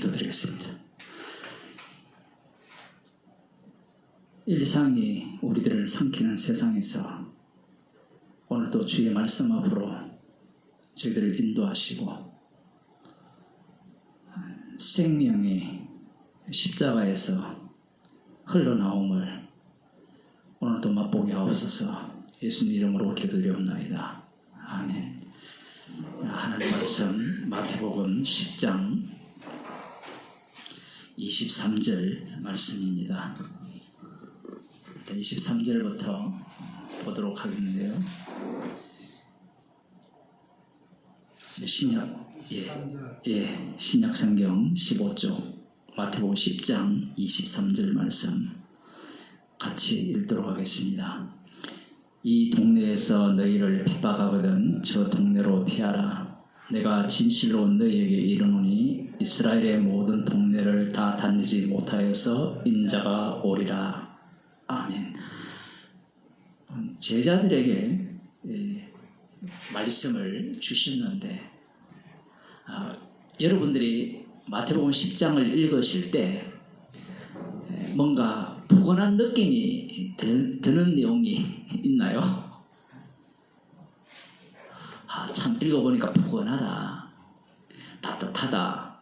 기도드리겠습니다. 일상이 우리들을 삼키는 세상에서 오늘도 주의 말씀 앞으로 저희들을 인도하시고 생명이 십자가에서 흘러나옴을 오늘도 맛보게 하옵소서. 예수님 이름으로 기도드리옵나이다. 아멘. 하나님 말씀 마태복음 10장 23절 말씀입니다. 23절부터 보도록 하겠는데요. 신약 성경 15조 마태복음 10장 23절 말씀 같이 읽도록 하겠습니다. 이 동네에서 너희를 핍박하거든 저 동네로 피하라. 내가 진실로 너희에게 이르노니 이스라엘의 모든 동네를 다 다니지 못하여서 인자가 오리라. 아멘. 제자들에게 말씀을 주셨는데 여러분들이 마태복음 10장을 읽으실 때 뭔가 포근한 느낌이 드는 내용이 있나요? 참 읽어보니까 포근하다, 따뜻하다,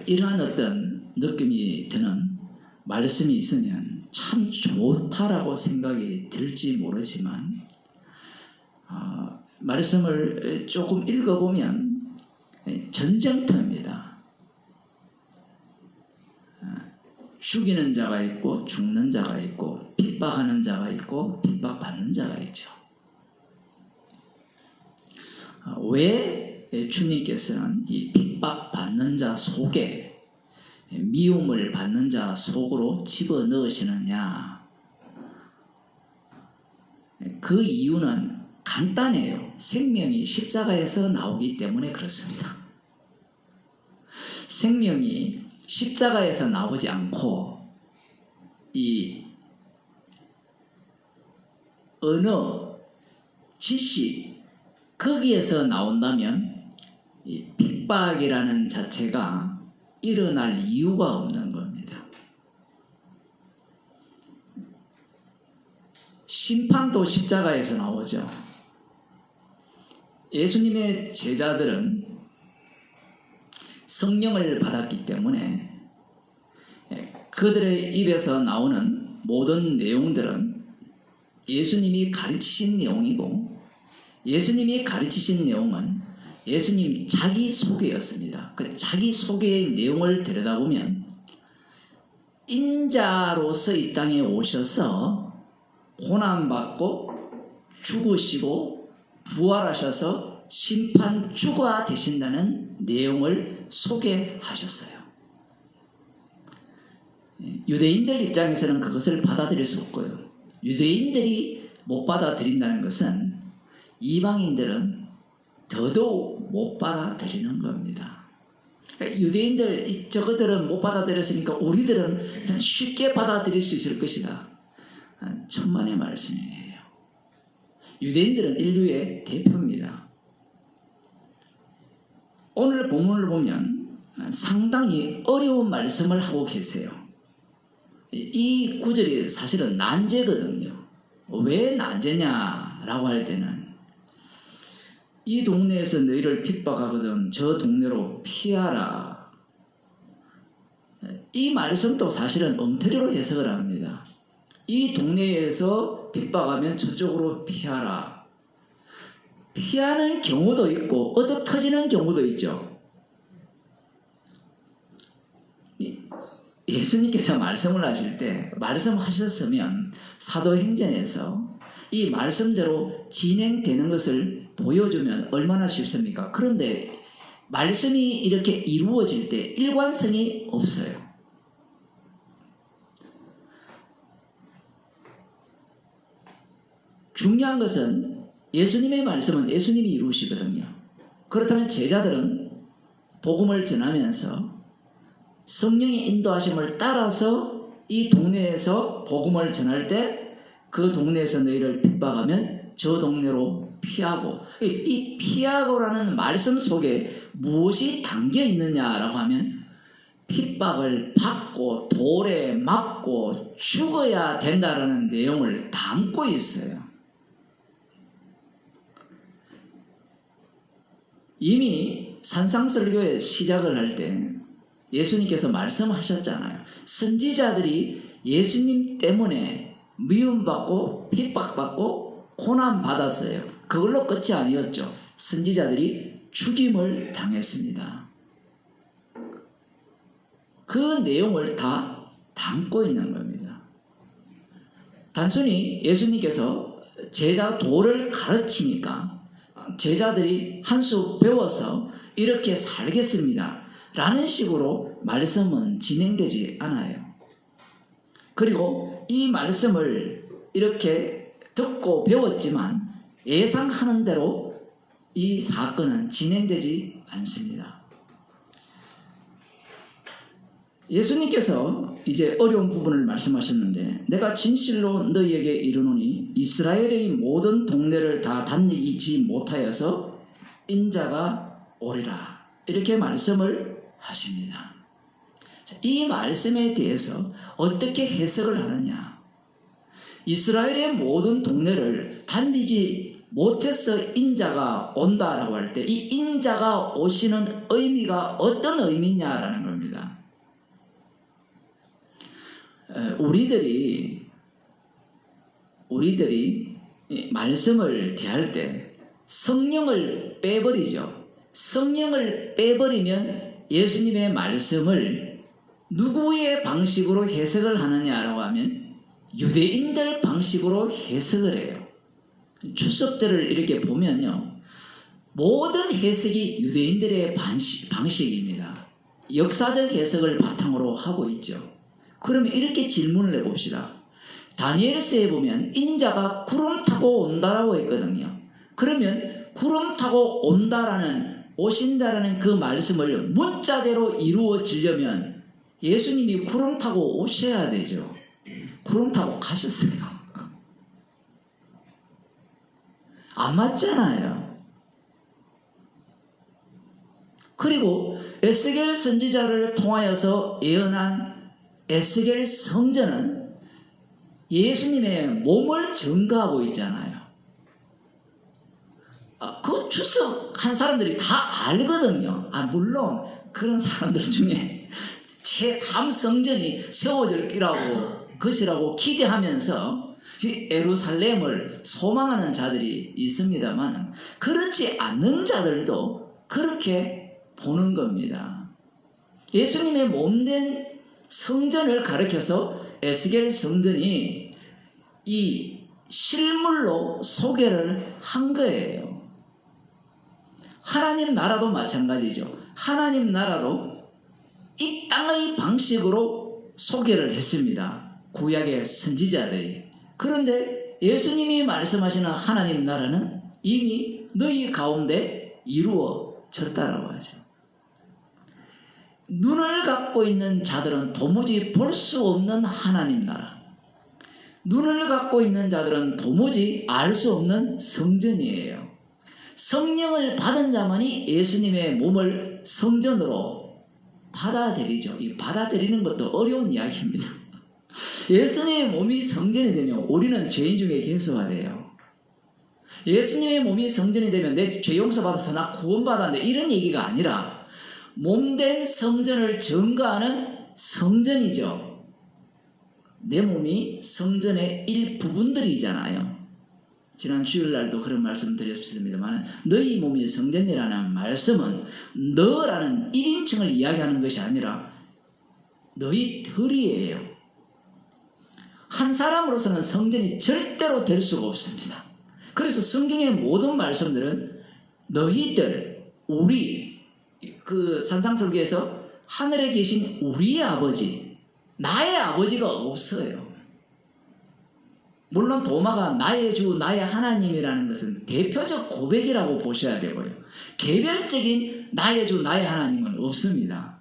이러한 어떤 느낌이 드는 말씀이 있으면 참 좋다라고 생각이 들지 모르지만 말씀을 조금 읽어보면 전쟁터입니다. 죽이는 자가 있고 죽는 자가 있고 핍박하는 자가 있고 핍박받는 자가 있죠. 왜 주님께서는 이 핍박받는 자 속에 미움을 받는 자 속으로 집어넣으시느냐? 그 이유는 간단해요. 생명이 십자가에서 나오기 때문에 그렇습니다. 생명이 십자가에서 나오지 않고 이 언어, 지식 거기에서 나온다면 이 핍박이라는 자체가 일어날 이유가 없는 겁니다. 심판도 십자가에서 나오죠. 예수님의 제자들은 성령을 받았기 때문에 그들의 입에서 나오는 모든 내용들은 예수님이 가르치신 내용이고 예수님이 가르치신 내용은 예수님 자기 소개였습니다. 그 자기 소개의 내용을 들여다보면 인자로서 이 땅에 오셔서 고난받고 죽으시고 부활하셔서 심판주가 되신다는 내용을 소개하셨어요. 유대인들 입장에서는 그것을 받아들일 수 없고요. 유대인들이 못 받아들인다는 것은 이방인들은 더더욱 못 받아들이는 겁니다. 유대인들 저거들은 못 받아들였으니까 우리들은 그냥 쉽게 받아들일 수 있을 것이다. 천만의 말씀이에요. 유대인들은 인류의 대표입니다. 오늘 본문을 보면 상당히 어려운 말씀을 하고 계세요. 이 구절이 사실은 난제거든요. 왜 난제냐라고 할 때는 이 동네에서 너희를 핍박하거든 저 동네로 피하라. 이 말씀도 사실은 엉터리로 해석을 합니다. 이 동네에서 핍박하면 저쪽으로 피하라. 피하는 경우도 있고 얻어 터지는 경우도 있죠. 예수님께서 말씀을 하실 때 말씀하셨으면 사도행전에서 이 말씀대로 진행되는 것을 보여주면 얼마나 쉽습니까? 그런데 말씀이 이렇게 이루어질 때 일관성이 없어요. 중요한 것은 예수님의 말씀은 예수님이 이루시거든요. 그렇다면 제자들은 복음을 전하면서 성령의 인도하심을 따라서 이 동네에서 복음을 전할 때 그 동네에서 너희를 핍박하면 저 동네로 피하고, 이 피하고라는 말씀 속에 무엇이 담겨 있느냐라고 하면 핍박을 받고 돌에 맞고 죽어야 된다라는 내용을 담고 있어요. 이미 산상설교의 시작을 할 때 예수님께서 말씀하셨잖아요. 선지자들이 예수님 때문에 미움받고 핍박받고 고난받았어요. 그걸로 끝이 아니었죠. 선지자들이 죽임을 당했습니다. 그 내용을 다 담고 있는 겁니다. 단순히 예수님께서 제자 도를 가르치니까 제자들이 한 수 배워서 이렇게 살겠습니다 라는 식으로 말씀은 진행되지 않아요. 그리고 이 말씀을 이렇게 듣고 배웠지만 예상하는 대로 이 사건은 진행되지 않습니다. 예수님께서 이제 어려운 부분을 말씀하셨는데 내가 진실로 너희에게 이르노니 이스라엘의 모든 동네를 다 다니지 못하여서 인자가 오리라 이렇게 말씀을 하십니다. 이 말씀에 대해서 어떻게 해석을 하느냐. 이스라엘의 모든 동네를 다니지 못해서 인자가 온다라고 할 때 이 인자가 오시는 의미가 어떤 의미냐라는 겁니다. 우리들이 말씀을 대할 때 성령을 빼버리죠. 성령을 빼버리면 예수님의 말씀을 누구의 방식으로 해석을 하느냐라고 하면 유대인들 방식으로 해석을 해요. 출석들을 이렇게 보면요. 모든 해석이 유대인들의 방식입니다. 역사적 해석을 바탕으로 하고 있죠. 그러면 이렇게 질문을 해봅시다. 다니엘서에 보면 인자가 구름 타고 온다라고 했거든요. 그러면 구름 타고 온다라는 오신다라는 그 말씀을 문자대로 이루어지려면 예수님이 구름 타고 오셔야 되죠. 구름 타고 가셨어요. 안 맞잖아요. 그리고 에스겔 선지자를 통하여서 예언한 에스겔 성전은 예수님의 몸을 증거하고 있잖아요. 그 출석한 사람들이 다 알거든요. 물론 그런 사람들 중에 제3성전이 세워질 것이라고 기대하면서 예루살렘을 소망하는 자들이 있습니다만 그렇지 않는 자들도 그렇게 보는 겁니다. 예수님의 몸된 성전을 가리켜서 에스겔 성전이 이 실물로 소개를 한 거예요. 하나님 나라도 마찬가지죠. 하나님 나라도 이 땅의 방식으로 소개를 했습니다. 구약의 선지자들이. 그런데 예수님이 말씀하시는 하나님 나라는 이미 너희 가운데 이루어졌다라고 하죠. 눈을 갖고 있는 자들은 도무지 볼 수 없는 하나님 나라. 눈을 갖고 있는 자들은 도무지 알 수 없는 성전이에요. 성령을 받은 자만이 예수님의 몸을 성전으로 받아들이죠. 이 받아들이는 것도 어려운 이야기입니다. 예수님의 몸이 성전이 되면 우리는 죄인 중에 괴수가 돼요. 예수님의 몸이 성전이 되면 내 죄 용서받아서 나 구원받았는데 이런 얘기가 아니라 몸된 성전을 증거하는 성전이죠. 내 몸이 성전의 일부분들이잖아요. 지난 주일날도 그런 말씀 드렸습니다만 너희 몸이 성전이라는 말씀은 너라는 1인칭을 이야기하는 것이 아니라 너희들이에요. 한 사람으로서는 성전이 절대로 될 수가 없습니다. 그래서 성경의 모든 말씀들은 너희들, 우리, 그 산상설교에서 하늘에 계신 우리의 아버지, 나의 아버지가 없어요. 물론 도마가 나의 주, 나의 하나님이라는 것은 대표적 고백이라고 보셔야 되고요. 개별적인 나의 주, 나의 하나님은 없습니다.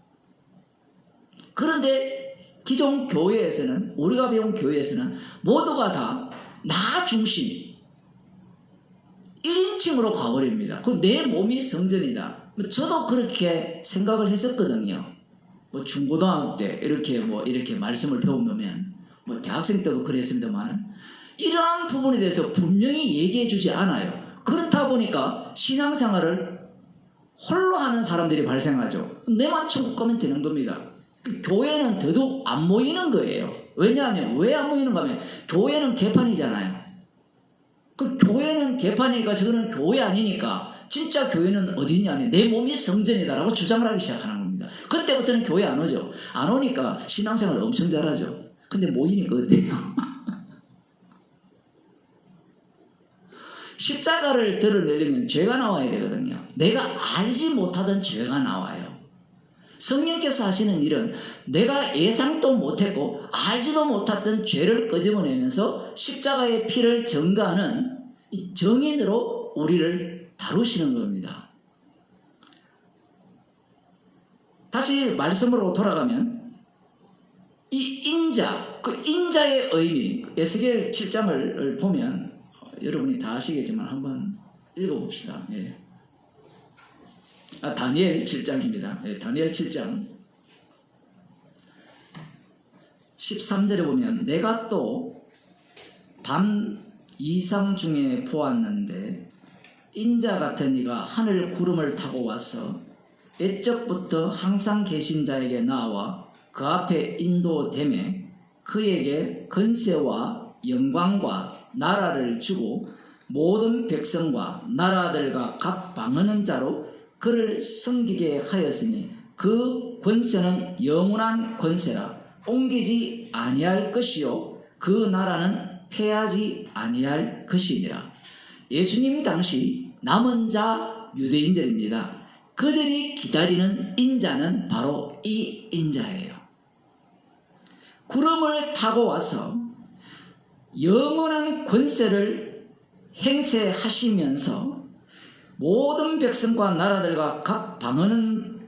그런데 기존 교회에서는, 우리가 배운 교회에서는 모두가 다 나 중심, 1인칭으로 가버립니다. 내 몸이 성전이다. 저도 그렇게 생각을 했었거든요. 뭐 중고등학교 때 이렇게 말씀을 배우면 뭐 대학생 때도 그랬습니다만은 이러한 부분에 대해서 분명히 얘기해 주지 않아요. 그렇다 보니까 신앙생활을 홀로 하는 사람들이 발생하죠. 내만 천국 가면 되는 겁니다. 교회는 더더욱 안 모이는 거예요. 왜냐하면 왜 안 모이는가 하면 교회는 개판이잖아요. 그 교회는 개판이니까 저거는 교회 아니니까 진짜 교회는 어디냐 하면 내 몸이 성전이다라고 주장을 하기 시작하는 겁니다. 그때부터는 교회 안 오죠. 안 오니까 신앙생활 엄청 잘하죠. 근데 모이니까 어때요? 십자가를 드러내려면 죄가 나와야 되거든요. 내가 알지 못하던 죄가 나와요. 성령께서 하시는 일은 내가 예상도 못했고 알지도 못했던 죄를 끄집어내면서 십자가의 피를 증거하는 이 정인으로 우리를 다루시는 겁니다. 다시 말씀으로 돌아가면 이 인자, 그 인자의 의미, 에스겔 7장을 보면 여러분이 다 아시겠지만 한번 읽어봅시다. 예. 다니엘 7장입니다. 예, 다니엘 7장 13절에 보면 내가 또 밤 이상 중에 보았는데 인자 같은 이가 하늘 구름을 타고 와서 옛적부터 항상 계신 자에게 나와 그 앞에 인도되매 그에게 권세와 영광과 나라를 주고 모든 백성과 나라들과 각 방언은 자로 그를 섬기게 하였으니 그 권세는 영원한 권세라 옮기지 아니할 것이요 그 나라는 패하지 아니할 것이니라. 예수님 당시 남은 자 유대인들입니다. 그들이 기다리는 인자는 바로 이 인자예요. 구름을 타고 와서 영원한 권세를 행세하시면서 모든 백성과 나라들과 각 방언은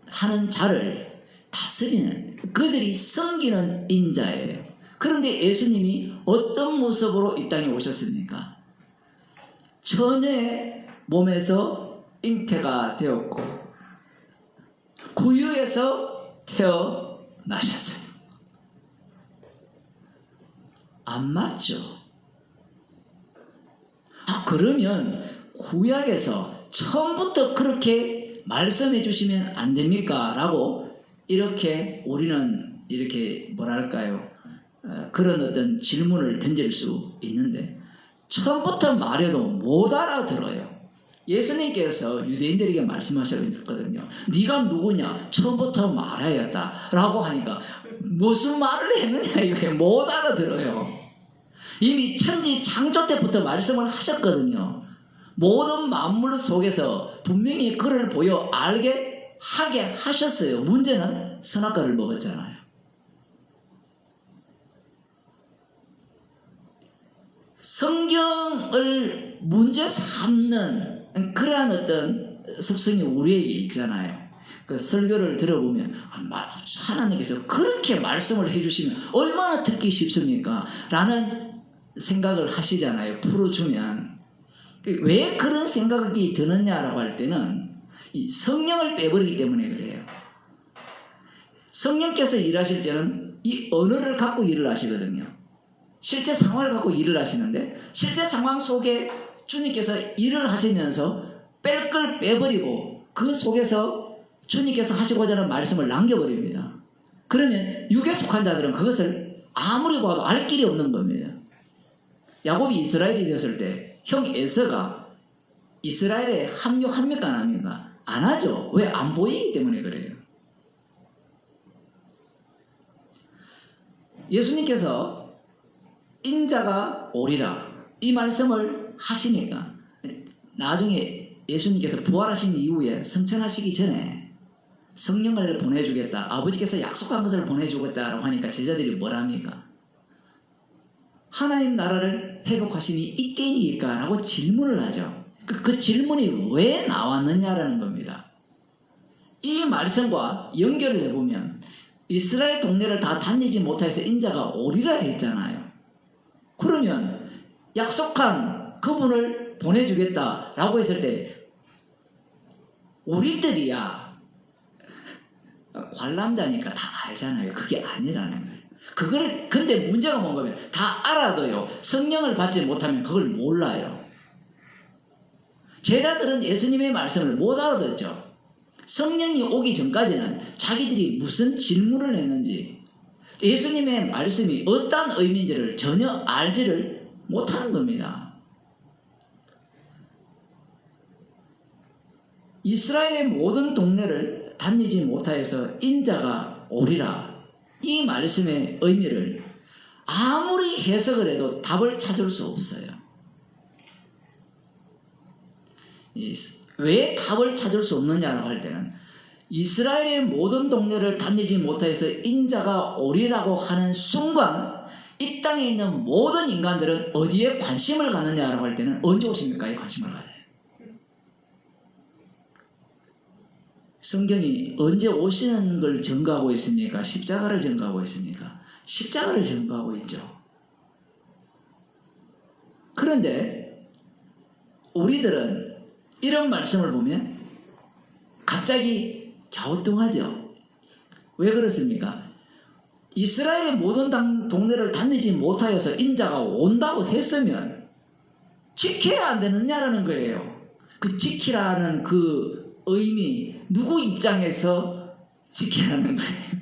하는 자를 다스리는 그들이 섬기는 인자예요. 그런데 예수님이 어떤 모습으로 이 땅에 오셨습니까? 처녀의 몸에서 잉태가 되었고 구유에서 태어나셨어요. 안 맞죠? 그러면 구약에서 처음부터 그렇게 말씀해 주시면 안 됩니까? 라고 이렇게 우리는 이렇게 뭐랄까요? 그런 어떤 질문을 던질 수 있는데 처음부터 말해도 못 알아들어요. 예수님께서 유대인들에게 말씀하셨거든요. 네가 누구냐? 처음부터 말하였다 라고 하니까 무슨 말을 했느냐 이게 못 알아들어요. 이미 천지 창조 때부터 말씀을 하셨거든요. 모든 만물 속에서 분명히 그를 보여 알게 하게 하셨어요. 문제는 선악과를 먹었잖아요. 성경을 문제 삼는 그러한 어떤 습성이 우리에게 있잖아요. 그 설교를 들어보면 하나님께서 그렇게 말씀을 해주시면 얼마나 듣기 쉽습니까? 라는 생각을 하시잖아요. 풀어주면. 왜 그런 생각이 드느냐라고 할 때는 이 성령을 빼버리기 때문에 그래요. 성령께서 일하실 때는 이 언어를 갖고 일을 하시거든요. 실제 상황을 갖고 일을 하시는데 실제 상황 속에 주님께서 일을 하시면서 뺄 걸 빼버리고 그 속에서 주님께서 하시고자 하는 말씀을 남겨버립니다. 그러면 육에 속한 자들은 그것을 아무리 봐도 알 길이 없는 겁니다. 야곱이 이스라엘이 되었을 때 형 에서가 이스라엘에 합류합니까 안 합니까? 안 하죠. 왜? 안 보이기 때문에 그래요. 예수님께서 인자가 오리라 이 말씀을 하시니까 나중에 예수님께서 부활하신 이후에 승천하시기 전에 성령을 보내주겠다. 아버지께서 약속한 것을 보내주겠다라고 하니까 제자들이 뭐랍니까? 하나님 나라를 회복하심이 이때니까 라고 질문을 하죠. 그 질문이 왜 나왔느냐라는 겁니다. 이 말씀과 연결을 해보면 이스라엘 동네를 다 다니지 못해서 인자가 오리라 했잖아요. 그러면 약속한 그분을 보내주겠다라고 했을 때 우리들이야 관람자니까 다 알잖아요. 그게 아니라는 거예요. 근데 문제가 뭔가 하면 다 알아도요. 성령을 받지 못하면 그걸 몰라요. 제자들은 예수님의 말씀을 못 알아듣죠. 성령이 오기 전까지는 자기들이 무슨 질문을 했는지 예수님의 말씀이 어떤 의미인지를 전혀 알지를 못하는 겁니다. 이스라엘의 모든 동네를 다니지 못하여서 인자가 오리라. 이 말씀의 의미를 아무리 해석을 해도 답을 찾을 수 없어요. 왜 답을 찾을 수 없느냐고 할 때는 이스라엘의 모든 동네를 다니지 못해서 인자가 오리라고 하는 순간 이 땅에 있는 모든 인간들은 어디에 관심을 갖느냐라고 할 때는 언제 오십니까? 이 관심을 가져요. 성경이 언제 오시는 걸 증거하고 있습니까? 십자가를 증거하고 있습니까? 십자가를 증거하고 있죠. 그런데 우리들은 이런 말씀을 보면 갑자기 갸우뚱하죠. 왜 그렇습니까? 이스라엘의 모든 동네를 다니지 못하여서 인자가 온다고 했으면 지켜야 안 되느냐라는 거예요. 그 지키라는 그 의미, 누구 입장에서 지키라는 거예요?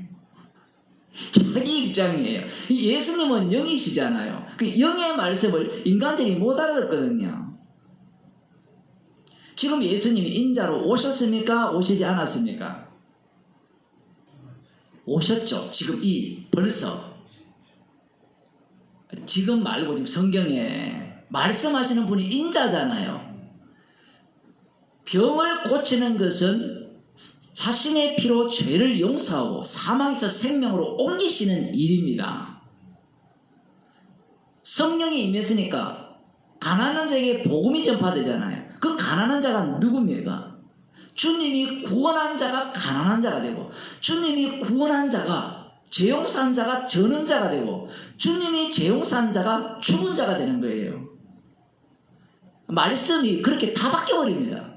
자기 입장이에요. 예수님은 영이시잖아요. 그 영의 말씀을 인간들이 못 알아듣거든요. 지금 예수님이 인자로 오셨습니까? 오시지 않았습니까? 오셨죠. 벌써. 지금 말고 지금 성경에 말씀하시는 분이 인자잖아요. 병을 고치는 것은 자신의 피로 죄를 용서하고 사망에서 생명으로 옮기시는 일입니다. 성령이 임했으니까 가난한 자에게 복음이 전파되잖아요. 그 가난한 자가 누굽니까? 주님이 구원한 자가 가난한 자가 되고, 주님이 구원한 자가 죄용산 자가 저는 자가 되고, 주님이 죄용산 자가 죽은 자가 되는 거예요. 말씀이 그렇게 다 바뀌어버립니다.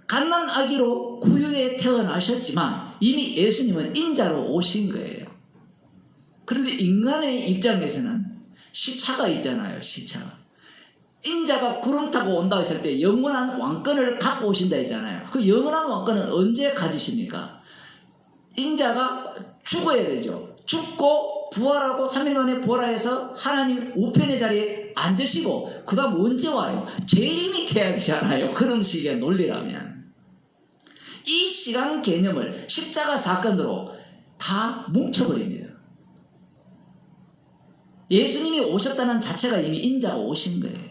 갓난아기로 구유에 태어나셨지만 이미 예수님은 인자로 오신 거예요. 그런데 인간의 입장에서는 시차가 있잖아요. 시차. 인자가 구름 타고 온다고 했을 때 영원한 왕권을 갖고 오신다 했잖아요. 그 영원한 왕권은 언제 가지십니까? 인자가 죽어야 되죠. 죽고 부활하고 3일 만에 부활해서 하나님 우편의 자리에 앉으시고 그 다음 언제 와요? 제일 밑에 해야 되잖아요. 그런 식의 논리라면. 이 시간 개념을 십자가 사건으로 다 뭉쳐버립니다. 예수님이 오셨다는 자체가 이미 인자가 오신 거예요.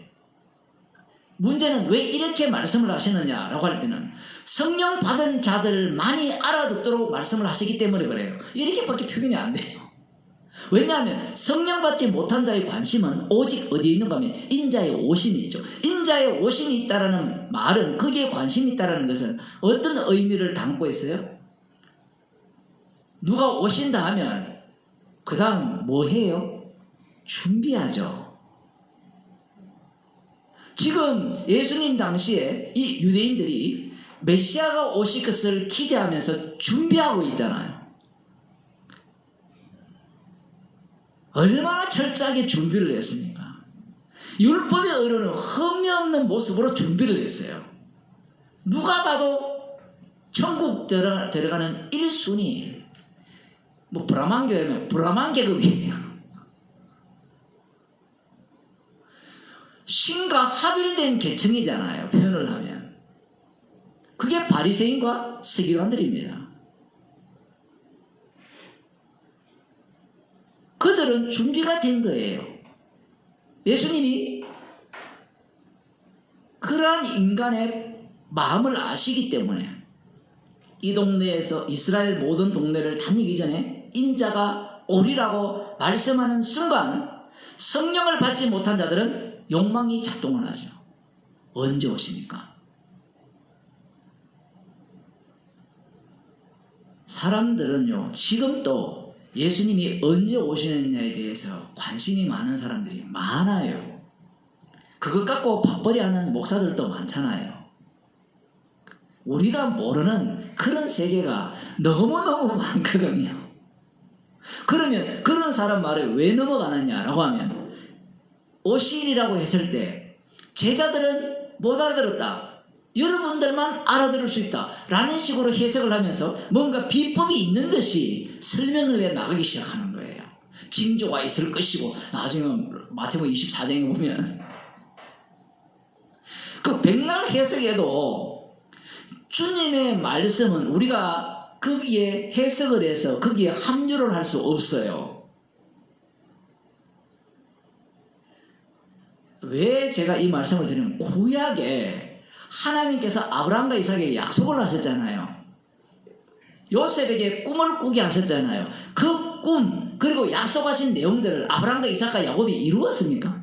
문제는 왜 이렇게 말씀을 하시느냐라고 할 때는 성령 받은 자들만이 알아듣도록 말씀을 하시기 때문에 그래요. 이렇게밖에 표현이 안 돼요. 왜냐하면 성령 받지 못한 자의 관심은 오직 어디에 있는가 하면 인자의 오심이 있죠. 인자의 오심이 있다라는 말은, 거기에 관심이 있다라는 것은 어떤 의미를 담고 있어요? 누가 오신다 하면 그 다음 뭐 해요? 준비하죠. 지금 예수님 당시에 이 유대인들이 메시아가 오실 것을 기대하면서 준비하고 있잖아요. 얼마나 철저하게 준비를 했습니까? 율법의 어른은 흠이 없는 모습으로 준비를 했어요. 누가 봐도 천국 들어가는 1순위, 뭐 브라만교회면 브라만 계급이에요. 신과 합일된 계층이잖아요. 표현을 하면. 그게 바리새인과 서기관들입니다. 그들은 준비가 된 거예요. 예수님이 그러한 인간의 마음을 아시기 때문에 이 동네에서 이스라엘 모든 동네를 다니기 전에 인자가 오리라고 말씀하는 순간 성령을 받지 못한 자들은 욕망이 작동을 하죠. 언제 오십니까? 사람들은요, 지금도 예수님이 언제 오시느냐에 대해서 관심이 많은 사람들이 많아요. 그것 갖고 밥벌이 하는 목사들도 많잖아요. 우리가 모르는 그런 세계가 너무너무 많거든요. 그러면 그런 사람 말에 왜 넘어가느냐라고 하면 오실이라고 했을 때 제자들은 못 알아들었다. 여러분들만 알아들을 수 있다. 라는 식으로 해석을 하면서 뭔가 비법이 있는 듯이 설명을 해 나가기 시작하는 거예요. 징조가 있을 것이고 나중에 마태복음 24장에 보면 그 백날 해석에도 주님의 말씀은 우리가 거기에 해석을 해서 거기에 합류를 할 수 없어요. 왜 제가 이 말씀을 드리냐면 구약에 하나님께서 아브라함과 이삭에게 약속을 하셨잖아요. 요셉에게 꿈을 꾸게 하셨잖아요. 그 꿈 그리고 약속하신 내용들을 아브라함과 이삭과 야곱이 이루었습니까?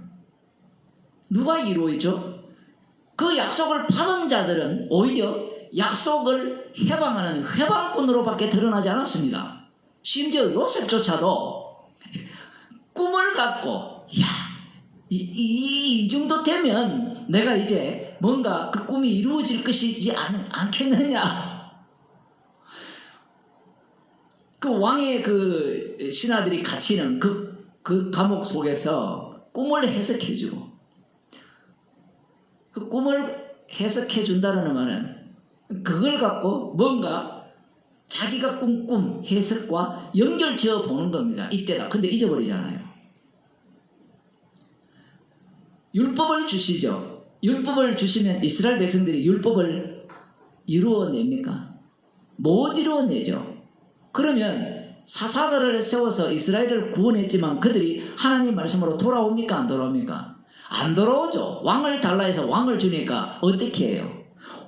누가 이루었죠? 그 약속을 받은 자들은 오히려 약속을 해방하는 회방꾼으로밖에 드러나지 않았습니다. 심지어 요셉조차도 꿈을 갖고 이 정도 되면 내가 이제 뭔가 그 꿈이 이루어질 것이지 않겠느냐. 그 왕의 그 신하들이 갇히는 그 감옥 속에서 꿈을 해석해주고 그 꿈을 해석해준다는 말은 그걸 갖고 뭔가 자기가 꿈 해석과 연결 지어 보는 겁니다. 이때다. 근데 잊어버리잖아요. 율법을 주시죠. 율법을 주시면 이스라엘 백성들이 율법을 이루어냅니까? 못 이루어내죠. 그러면 사사들을 세워서 이스라엘을 구원했지만 그들이 하나님 말씀으로 돌아옵니까? 안 돌아옵니까? 안 돌아오죠. 왕을 달라 해서 왕을 주니까 어떻게 해요?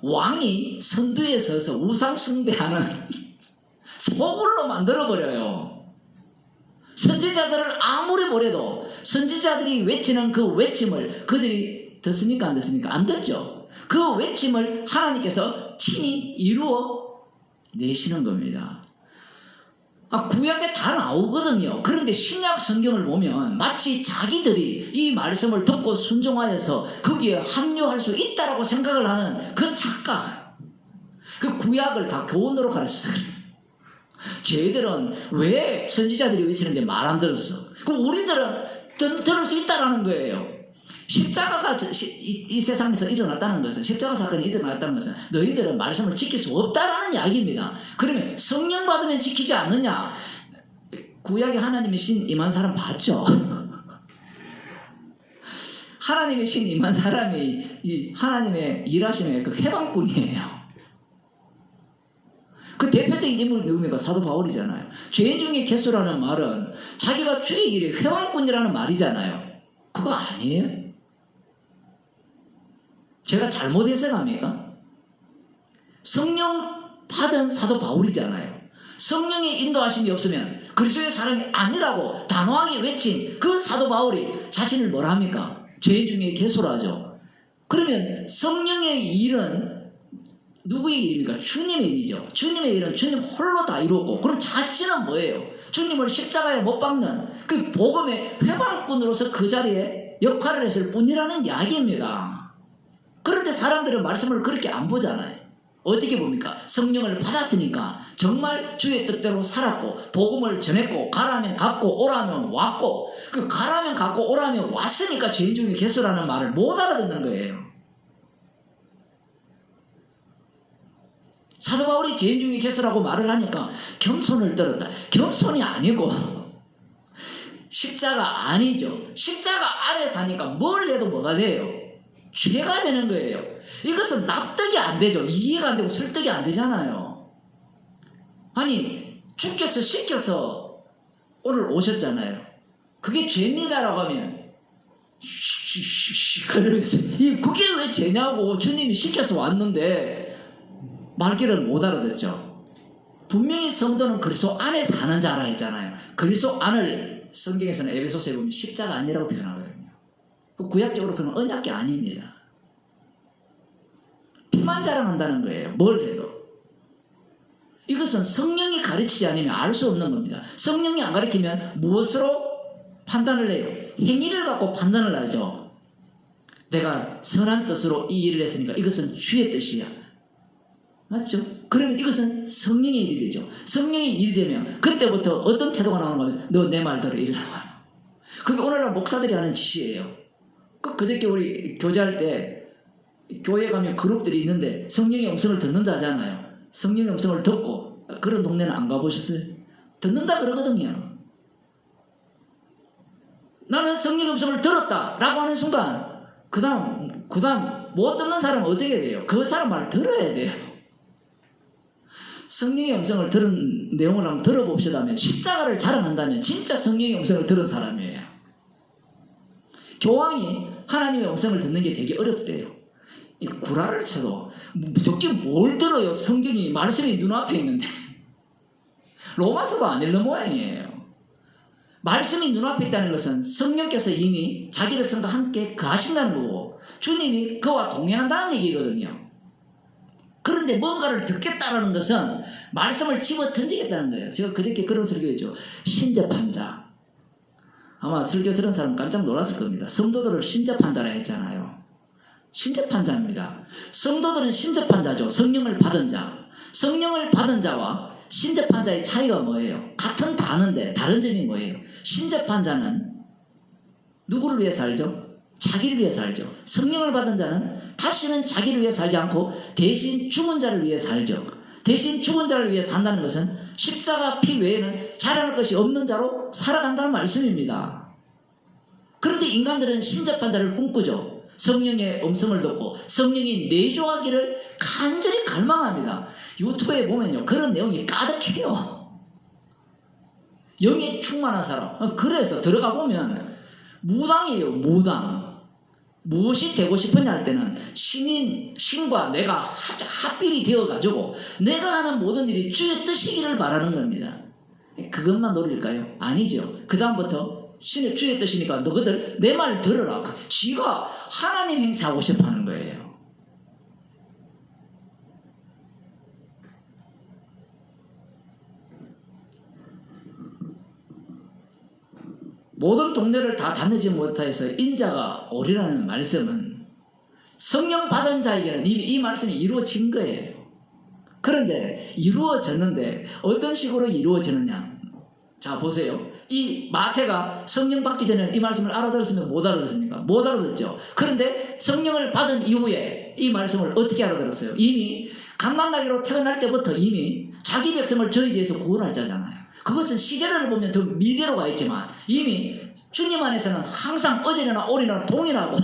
왕이 선두에 서서 우상 숭배하는 소굴로 만들어버려요. 선지자들을 아무리 보래도 선지자들이 외치는 그 외침을 그들이 듣습니까? 안 듣습니까? 안 듣죠. 그 외침을 하나님께서 친히 이루어 내시는 겁니다. 구약에 다 나오거든요. 그런데 신약 성경을 보면 마치 자기들이 이 말씀을 듣고 순종하여서 거기에 합류할 수 있다라고 생각을 하는 그 착각. 그 구약을 다 교훈으로 가르쳐서 그래요. 쟤들은 왜 선지자들이 외치는데 말 안 들었어? 그럼 우리들은 들을 수 있다라는 거예요. 십자가가 이 세상에서 일어났다는 것은, 십자가 사건이 일어났다는 것은 너희들은 말씀을 지킬 수 없다라는 이야기입니다. 그러면 성령 받으면 지키지 않느냐? 구약에 하나님의 신 임한 사람 봤죠? 하나님의 신 임한 사람이 이 하나님의 일하시는 그 해방꾼이에요. 그 대표적인 인물이 누굽니까? 사도 바울이잖아요. 죄인 중에 개수라는 말은 자기가 주의 일이 회방꾼이라는 말이잖아요. 그거 아니에요? 제가 잘못 해석합니까? 성령 받은 사도 바울이잖아요. 성령의 인도하심이 없으면 그리스도의 사람이 아니라고 단호하게 외친 그 사도 바울이 자신을 뭐라 합니까? 죄인 중에 개수라죠. 그러면 성령의 일은 누구의 일입니까? 주님의 일이죠. 주님의 일은 주님 홀로 다 이루었고, 그럼 자신은 뭐예요? 주님을 십자가에 못 박는 그 복음의 회방꾼으로서 그 자리에 역할을 했을 뿐이라는 이야기입니다. 그런데 사람들은 말씀을 그렇게 안 보잖아요. 어떻게 봅니까? 성령을 받았으니까 정말 주의 뜻대로 살았고 복음을 전했고 가라면 갔고 오라면 왔고, 그 가라면 갔고 오라면 왔으니까 죄인 중에 개수라는 말을 못 알아듣는 거예요. 사도 바울이 죄인 중에 개수라고 말을 하니까 겸손을 떨었다. 겸손이 아니고 십자가 아니죠. 십자가 안에서 하니까 뭘 해도 뭐가 돼요? 죄가 되는 거예요. 이것은 납득이 안 되죠. 이해가 안 되고 설득이 안 되잖아요. 아니, 주께서 시켜서 오늘 오셨잖아요. 그게 죄입니다라고 하면 그러면서 그게 왜 죄냐고, 주님이 시켜서 왔는데 말귀를 못 알아듣죠. 분명히 성도는 그리스도 안에 사는 자라 했잖아요. 그리스도 안을 성경에서는 에베소서에 보면 십자가 아니라고 표현하거든요. 구약적으로 보면 언약궤 아닙니다. 피만 자랑한다는 거예요. 뭘 해도. 이것은 성령이 가르치지 않으면 알 수 없는 겁니다. 성령이 안 가르치면 무엇으로 판단을 해요? 행위를 갖고 판단을 하죠. 내가 선한 뜻으로 이 일을 했으니까 이것은 주의 뜻이야. 맞죠? 그러면 이것은 성령의 일이 되죠. 성령의 일이 되면 그때부터 어떤 태도가 나오는 거면 너 내 말 들어 이러라고. 그게 오늘날 목사들이 하는 짓이에요. 그저께 우리 교제할 때 교회 가면 그룹들이 있는데 성령의 음성을 듣는다 하잖아요. 성령의 음성을 듣고 그런 동네는 안 가보셨어요? 듣는다 그러거든요. 나는 성령의 음성을 들었다라고 하는 순간 그 다음 못 듣는 사람은 어떻게 돼요? 그 사람 말을 들어야 돼요. 성령의 음성을 들은 내용을 한번 들어봅시다면 십자가를 자랑한다면 진짜 성령의 음성을 들은 사람이에요. 교황이 하나님의 음성을 듣는 게 되게 어렵대요. 이 구라를 쳐도 무조건 뭘 들어요? 성경이 말씀이 눈앞에 있는데 로마서도 안 읽는 모양이에요. 말씀이 눈앞에 있다는 것은 성령께서 이미 자기 백성과 함께 거하신다는 거고 주님이 그와 동행한다는 얘기거든요. 그런데 뭔가를 듣겠다라는 것은 말씀을 집어 던지겠다는 거예요. 제가 그저께 그런 설교했죠. 신접한자. 아마 설교 들은 사람 깜짝 놀랐을 겁니다. 성도들을 신접한자라 했잖아요. 신접한자입니다. 성도들은 신접한자죠. 성령을 받은 자. 성령을 받은 자와 신접한 자의 차이가 뭐예요? 같은 단어인데 다른 점이 뭐예요? 신접한 자는 누구를 위해 살죠? 자기를 위해 살죠. 성령을 받은 자는 다시는 자기를 위해 살지 않고 대신 죽은 자를 위해 살죠. 대신 죽은 자를 위해 산다는 것은 십자가 피 외에는 자랑할 것이 없는 자로 살아간다는 말씀입니다. 그런데 인간들은 신접한 자를 꿈꾸죠. 성령의 음성을 듣고 성령이 내주하기를 간절히 갈망합니다. 유튜브에 보면요 그런 내용이 가득해요. 영에 충만한 사람. 그래서 들어가 보면 무당이에요. 무당. 무엇이 되고 싶으냐 할 때는 신과 내가 합일이 되어가지고 내가 하는 모든 일이 주의 뜻이기를 바라는 겁니다. 그것만 노릴까요? 아니죠. 그 다음부터 신의 주의 뜻이니까 너희들 내 말 들으라. 지가 하나님 행사하고 싶어 하는 거예요. 모든 동네를 다 다니지 못해서 인자가 오리라는 말씀은 성령 받은 자에게는 이미 이 말씀이 이루어진 거예요. 그런데 이루어졌는데 어떤 식으로 이루어지느냐. 자 보세요. 이 마태가 성령 받기 전에는 이 말씀을 알아들었습니까? 못 알아들었습니까? 못 알아들었죠. 그런데 성령을 받은 이후에 이 말씀을 어떻게 알아들었어요? 이미 갓난아기로 태어날 때부터 이미 자기 백성을 저희에서 구원할 자잖아요. 그것은 시제를 보면 더 미래로 가 있지만 이미 주님 안에서는 항상 어제나 오리나 동일하고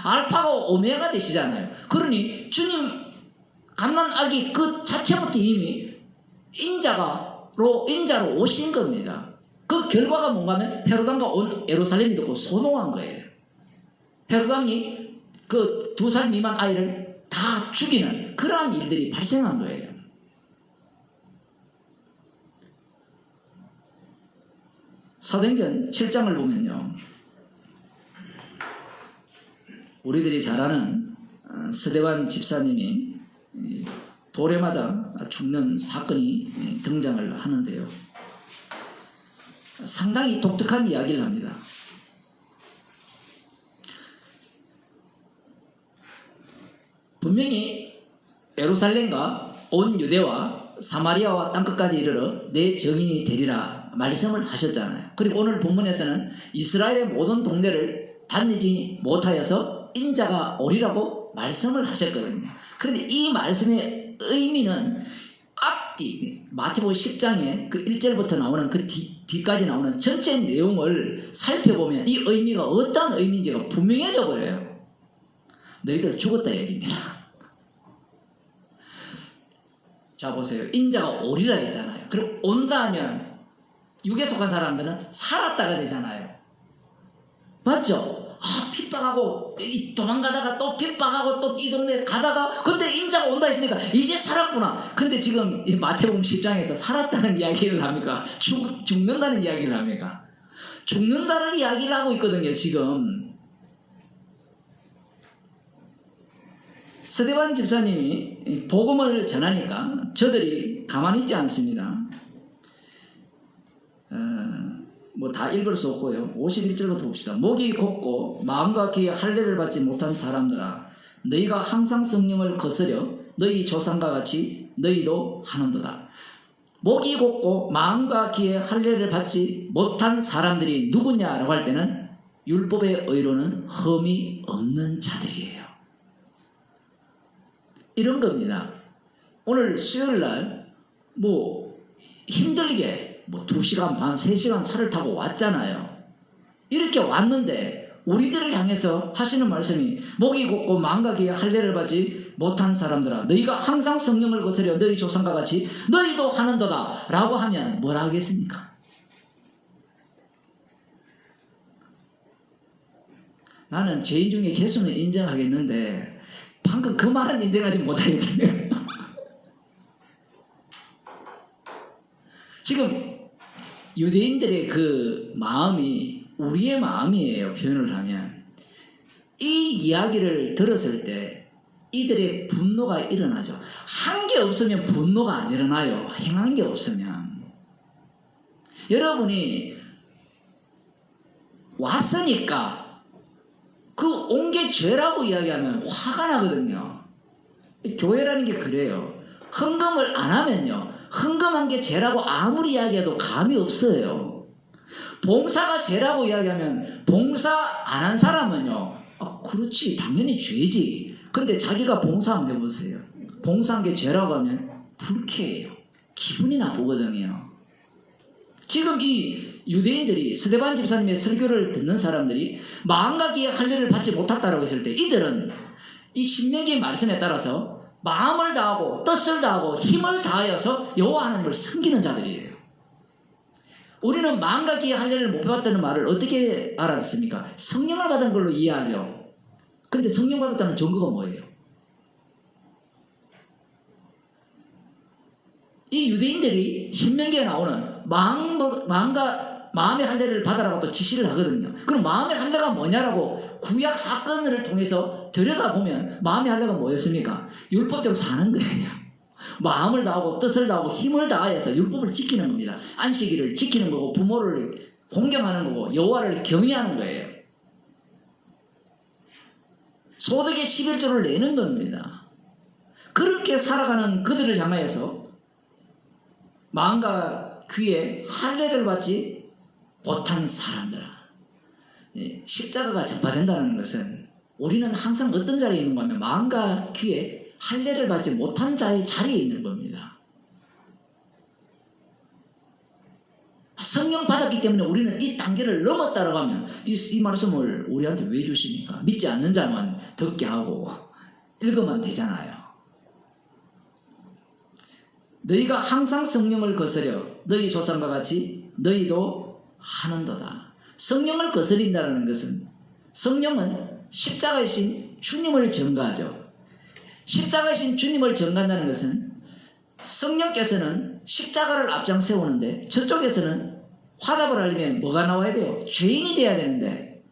알파가 오메가 되시잖아요. 그러니 주님 갓난아기 그 자체부터 이미 인자로 오신 겁니다. 그 결과가 뭔가 하면 헤로당과 온 예루살렘이 듣고 소동한 거예요. 헤로당이 그 2살 미만 아이를 다 죽이는 그러한 일들이 발생한 거예요. 사도행전 7장을 보면요. 우리들이 잘 아는 서대환 집사님이 돌에 맞아 죽는 사건이 등장을 하는데요. 상당히 독특한 이야기를 합니다. 분명히 예루살렘과 온 유대와 사마리아와 땅끝까지 이르러 내 증인이 되리라 말씀을 하셨잖아요. 그리고 오늘 본문에서는 이스라엘의 모든 동네를 다니지 못하여서 인자가 오리라고 말씀을 하셨거든요. 그런데 이 말씀의 의미는 앞뒤 마태복음 10장에 그 1절부터 나오는 그 뒤까지 나오는 전체 내용을 살펴보면 이 의미가 어떤 의미인지가 분명해져 버려요. 너희들 죽었다 얘기입니다. 자 보세요. 인자가 오리라 했잖아요. 그럼 온다 하면 육에 속한 사람들은 살았다가 되잖아요. 맞죠? 핍박하고 도망가다가 또 핍박하고 또 이 동네 가다가 근데 인자가 온다 했으니까 이제 살았구나. 근데 지금 마태복음 10장에서 살았다는 이야기를 합니까? 죽는다는 이야기를 합니까? 죽는다는 이야기를 하고 있거든요. 지금 서대환 집사님이 복음을 전하니까 저들이 가만히 있지 않습니다. 뭐 다 읽을 수 없고요. 51절부터 봅시다. 목이 곧고 마음과 귀에 할례를 받지 못한 사람들아, 너희가 항상 성령을 거스려 너희 조상과 같이 너희도 하는도다. 목이 곧고 마음과 귀에 할례를 받지 못한 사람들이 누구냐라고 할 때는 율법의 의로는 흠이 없는 자들이에요. 이런 겁니다. 오늘 수요일날 힘들게 2시간 반, 3시간 차를 타고 왔잖아요. 이렇게 왔는데 우리들을 향해서 하시는 말씀이 목이 곧고 마음과 귀에 할례를 받지 못한 사람들아 너희가 항상 성령을 거스려 너희 조상과 같이 너희도 하는도다 라고 하면 뭐라 하겠습니까? 나는 죄인 중에 개수는 인정하겠는데 방금 그 말은 인정하지 못하겠네요. 지금 유대인들의 그 마음이 우리의 마음이에요. 표현을 하면 이 이야기를 들었을 때 이들의 분노가 일어나죠. 한 게 없으면 분노가 안 일어나요. 행한 게 없으면. 여러분이 왔으니까 그 온 게 죄라고 이야기하면 화가 나거든요. 교회라는 게 그래요. 헌금을 안 하면요, 헌금한 게 죄라고 아무리 이야기해도 감이 없어요. 봉사가 죄라고 이야기하면 봉사 안 한 사람은요, 그렇지 당연히 죄지. 근데 자기가 봉사 한번 해보세요. 봉사한 게 죄라고 하면 불쾌해요. 기분이 나쁘거든요. 지금 이 유대인들이 스데반 집사님의 설교를 듣는 사람들이 마음과 귀에 할례를 받지 못했다고 했을 때 이들은 이 신명기 말씀에 따라서 마음을 다하고 뜻을 다하고 힘을 다하여서 여호와 하나님을 섬기는 자들이에요. 우리는 마음과 귀에 할례를 못 받았다는 말을 어떻게 알아듣습니까? 성령을 받은 걸로 이해하죠. 근데 성령 받았다는 증거가 뭐예요? 이 유대인들이 신명기에 나오는 마음의 할례를 받아라고 또 지시를 하거든요. 그럼 마음의 할례가 뭐냐라고 구약 사건을 통해서 들여다보면 마음의 할례가 뭐였습니까? 율법대로 사는 거예요. 마음을 다하고 뜻을 다하고 힘을 다해서 율법을 지키는 겁니다. 안식일을 지키는 거고 부모를 공경하는 거고 여호와를 경외하는 거예요. 소득의 11조를 내는 겁니다. 그렇게 살아가는 그들을 향하여서 마음과 귀에 할례를 받지 못한 사람들, 십자가가 전파된다는 것은 우리는 항상 어떤 자리에 있는 거냐면 마음과 귀에 할례를 받지 못한 자의 자리에 있는 겁니다. 성령 받았기 때문에 우리는 이 단계를 넘었다라고 하면 이 말씀을 우리한테 왜 주십니까? 믿지 않는 자만 듣게 하고 읽으면 되잖아요. 너희가 항상 성령을 거스려 너희 조상과 같이 너희도 하는도다. 성령을 거스린다는 것은 성령은 십자가이신 주님을 전가하죠. 십자가이신 주님을 전가한다는 것은 성령께서는 십자가를 앞장 세우는데 저쪽에서는 화답을 하려면 뭐가 나와야 돼요? 죄인이 돼야 되는데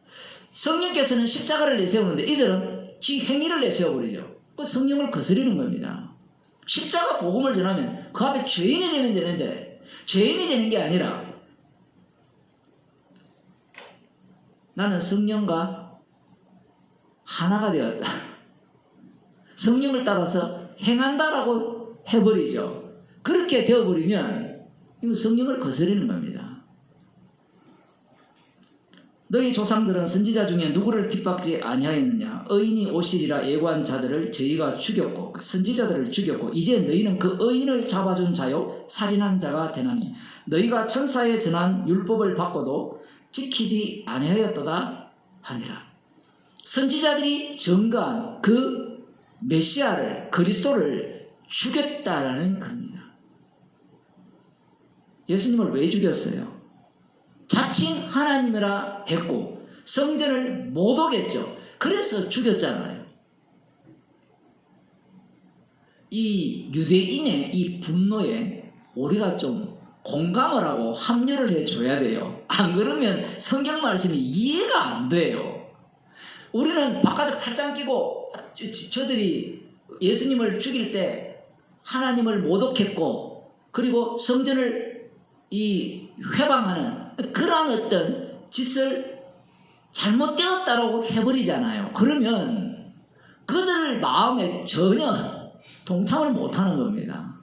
성령께서는 십자가를 내세우는데 이들은 지 행위를 내세워버리죠. 그 성령을 거스리는 겁니다. 십자가 복음을 전하면 그 앞에 죄인이 되면 되는데 죄인이 되는 게 아니라 나는 성령과 하나가 되었다. 성령을 따라서 행한다라고 해버리죠. 그렇게 되어버리면 이거 성령을 거스리는 겁니다. 너희 조상들은 선지자 중에 누구를 핍박지 아니하였느냐? 의인이 오시리라 예고한 자들을 저희가 죽였고 선지자들을 죽였고 이제 너희는 그 의인을 잡아준 자요 살인한 자가 되나니 너희가 천사에 전한 율법을 받고도 지키지 아니하였도다 하니라. 선지자들이 전가한 그 메시아를 그리스도를 죽였다라는 겁니다. 예수님을 왜 죽였어요? 자칭 하나님이라 했고 성전을 못 오겠죠. 그래서 죽였잖아요. 이 유대인의 이 분노에 우리가 좀 공감을 하고 합류를 해줘야 돼요. 안 그러면 성경 말씀이 이해가 안 돼요. 우리는 바깥에 팔짱 끼고 저들이 예수님을 죽일 때 하나님을 모독했고 그리고 성전을 회방하는 그러한 어떤 짓을 잘못되었다라고 해버리잖아요. 그러면 그들 마음에 전혀 동참을 못하는 겁니다.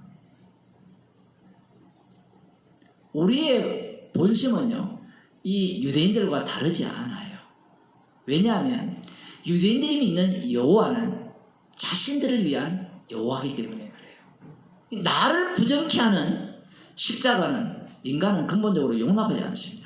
우리의 본심은요, 이 유대인들과 다르지 않아요. 왜냐하면 유대인들이 믿는 여호와는 자신들을 위한 여호와이기 때문에 그래요. 나를 부정케 하는 십자가는 인간은 근본적으로 용납하지 않습니다.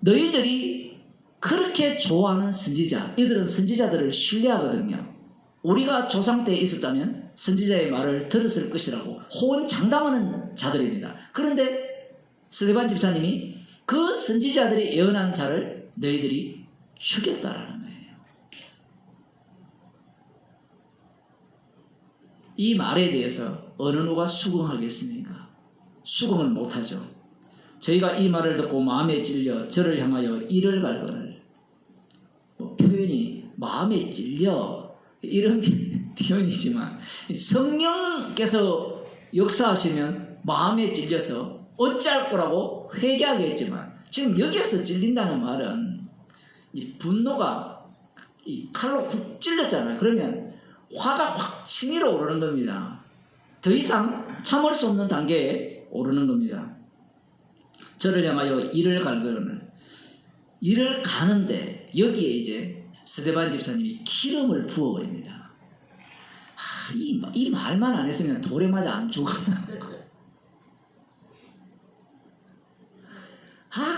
너희들이 그렇게 좋아하는 선지자, 이들은 선지자들을 신뢰하거든요. 우리가 조상 때에 있었다면 선지자의 말을 들었을 것이라고 호언장담하는 자들입니다. 그런데 스데반 집사님이 그 선지자들이 예언한 자를 너희들이 죽였다라는 거예요. 이 말에 대해서 어느 누가 수긍하겠습니까? 수긍을 못하죠. 저희가 이 말을 듣고 마음에 찔려 저를 향하여 이를 갈거늘, 표현이 마음에 찔려 이런 표현이지만 성령께서 역사하시면 마음에 찔려서 어찌할 거라고 회개하겠지만, 지금 여기에서 찔린다는 말은 이 분노가 이 칼로 훅 찔렸잖아요. 그러면 화가 확 치밀어 오르는 겁니다. 더 이상 참을 수 없는 단계에 오르는 겁니다. 저를 향하여 이를 갈거늘, 이를 가는데 여기에 이제 스데반 집사님이 기름을 부어버립니다. 이 말만 안 했으면 돌에 맞아 안 죽어요.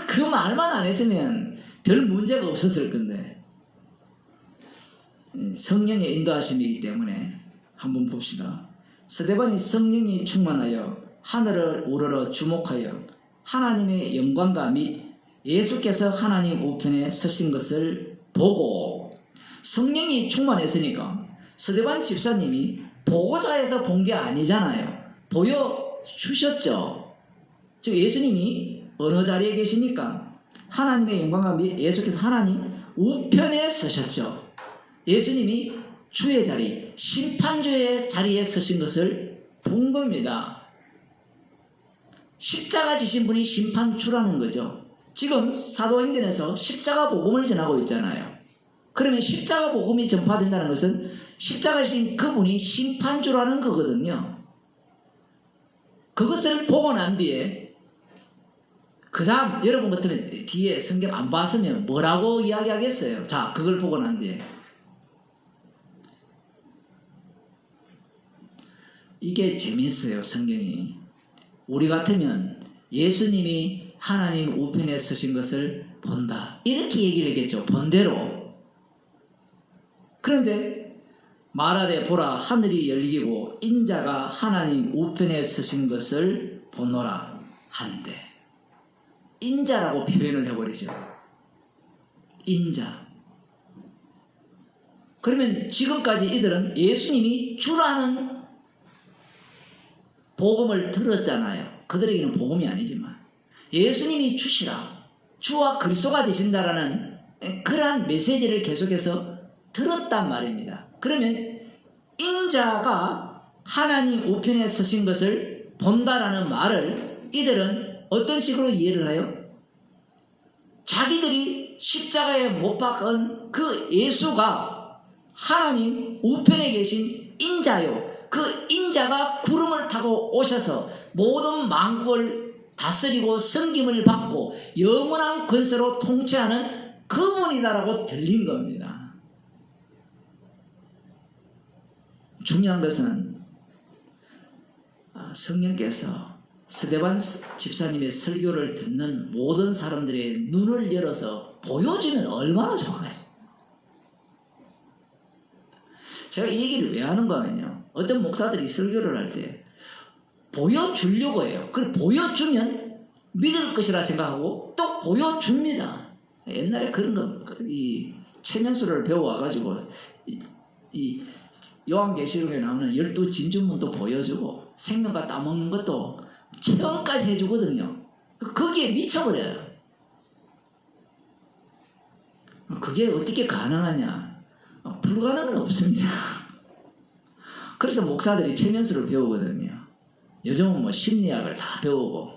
그 말만 안 했으면 별 문제가 없었을 건데, 성령의 인도하심이기 때문에 한번 봅시다. 스데반이 성령이 충만하여 하늘을 우러러 주목하여 하나님의 영광과 및 예수께서 하나님 우편에 서신 것을 보고, 성령이 충만했으니까 스데반 집사님이 보고자에서 본 게 아니잖아요. 보여주셨죠. 즉 예수님이 어느 자리에 계십니까? 하나님의 영광과 및 예수께서 하나님 우편에 서셨죠. 예수님이 주의 자리, 심판주의 자리에 서신 것을 본 겁니다. 십자가 지신 분이 심판주라는 거죠. 지금 사도행전에서 십자가 복음을 전하고 있잖아요. 그러면 십자가 복음이 전파된다는 것은 십자가 지신 그분이 심판주라는 거거든요. 그것을 보고 난 뒤에 그 다음 여러분 같으면 뒤에 성경 안 봤으면 뭐라고 이야기하겠어요? 자, 그걸 보고 난 뒤에 이게 재밌어요. 성경이 우리 같으면 예수님이 하나님 우편에 서신 것을 본다, 이렇게 얘기를 했겠죠. 본대로. 그런데 말하되 보라, 하늘이 열리고 인자가 하나님 우편에 서신 것을 보노라 한데, 인자라고 표현을 해버리죠. 인자. 그러면 지금까지 이들은 예수님이 주라는 복음을 들었잖아요. 그들에게는 복음이 아니지만 예수님이 주시라, 주와 그리스도가 되신다라는 그러한 메시지를 계속해서 들었단 말입니다. 그러면 인자가 하나님 우편에 서신 것을 본다라는 말을 이들은 어떤 식으로 이해를 해요? 자기들이 십자가에 못 박은 그 예수가 하나님 우편에 계신 인자요, 그 인자가 구름을 타고 오셔서 모든 만국을 다스리고 섬김을 받고 영원한 권세로 통치하는 그분이다라고 들린 겁니다. 중요한 것은 성령께서 스데반 집사님의 설교를 듣는 모든 사람들의 눈을 열어서 보여주면 얼마나 좋아요. 제가 이 얘기를 왜 하는가 하면요, 어떤 목사들이 설교를 할 때 보여주려고 해요. 그걸 보여주면 믿을 것이라 생각하고 또 보여줍니다. 옛날에 그런 거, 이 체면수를 배워와가지고 이 요한계시록에 나오는 12진주문도 보여주고 생명과 따먹는 것도 체험까지 해주거든요. 거기에 미쳐버려요. 그게 어떻게 가능하냐? 불가능은 없습니다. 그래서 목사들이 체면수를 배우거든요. 요즘은 뭐 심리학을 다 배우고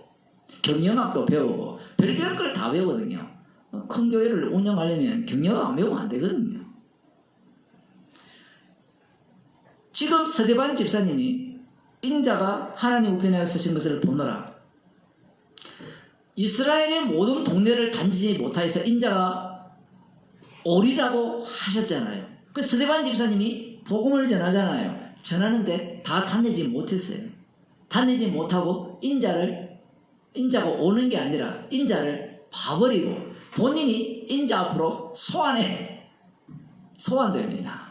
경영학도 배우고 별별 걸 다 배우거든요. 큰 교회를 운영하려면 경영학 안 배우면 안 되거든요. 지금 서대반 집사님이 인자가 하나님 우편에 쓰신 것을 보노라. 이스라엘의 모든 동네를 다니지 못하여서 인자가 오리라고 하셨잖아요. 그 서대반 집사님이 복음을 전하잖아요. 전하는데 다 다니지 못했어요. 다니지 못하고 인자가 오는 게 아니라 인자를 봐버리고 본인이 인자 앞으로 소환됩니다.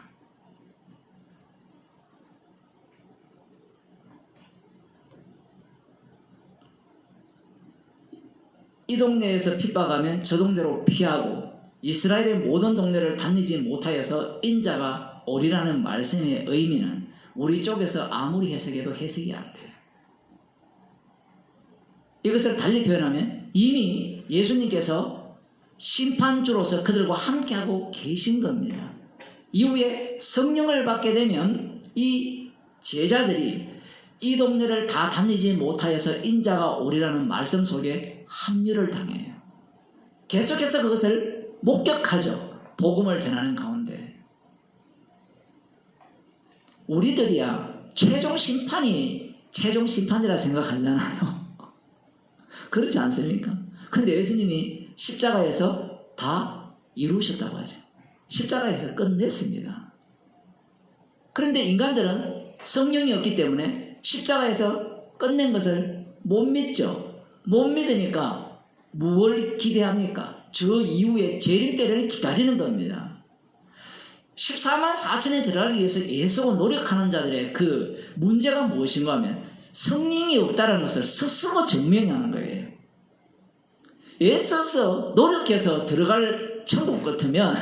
이 동네에서 핍박하면 저 동네로 피하고 이스라엘의 모든 동네를 다니지 못하여서 인자가 오리라는 말씀의 의미는 우리 쪽에서 아무리 해석해도 해석이 안 돼요. 이것을 달리 표현하면 이미 예수님께서 심판주로서 그들과 함께하고 계신 겁니다. 이후에 성령을 받게 되면 이 제자들이 이 동네를 다 다니지 못하여서 인자가 오리라는 말씀 속에 합류를 당해요. 계속해서 그것을 목격하죠. 복음을 전하는 가운데. 우리들이야 최종 심판이라 생각하잖아요. 그렇지 않습니까? 근데 예수님이 십자가에서 다 이루셨다고 하죠. 십자가에서 끝냈습니다. 그런데 인간들은 성령이 없기 때문에 십자가에서 끝낸 것을 못 믿죠. 못 믿으니까 무엇을 기대합니까? 저 이후에 재림 때를 기다리는 겁니다. 14만 4천에 들어가기 위해서 애쓰고 노력하는 자들의 그 문제가 무엇인가 하면 성령이 없다는 것을 스스로 증명하는 거예요. 애써서 노력해서 들어갈 천국 같으면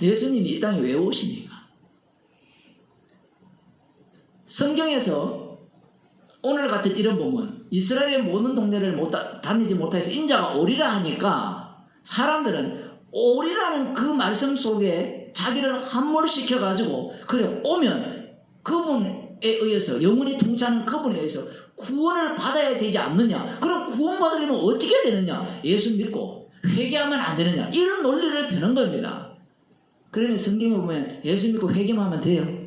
예수님이 이 땅에 왜 오십니까? 성경에서 오늘 같은 이런 부분, 이스라엘의 모든 동네를 다니지 못해서 인자가 오리라 하니까 사람들은 오리라는 그 말씀 속에 자기를 함몰시켜가지고 그래 오면 그분에 의해서 영원히 통치하는 그분에 의해서 구원을 받아야 되지 않느냐? 그럼 구원받으려면 어떻게 해야 되느냐? 예수 믿고 회개하면 안 되느냐? 이런 논리를 펴는 겁니다. 그러면 성경에 보면 예수 믿고 회개만 하면 돼요.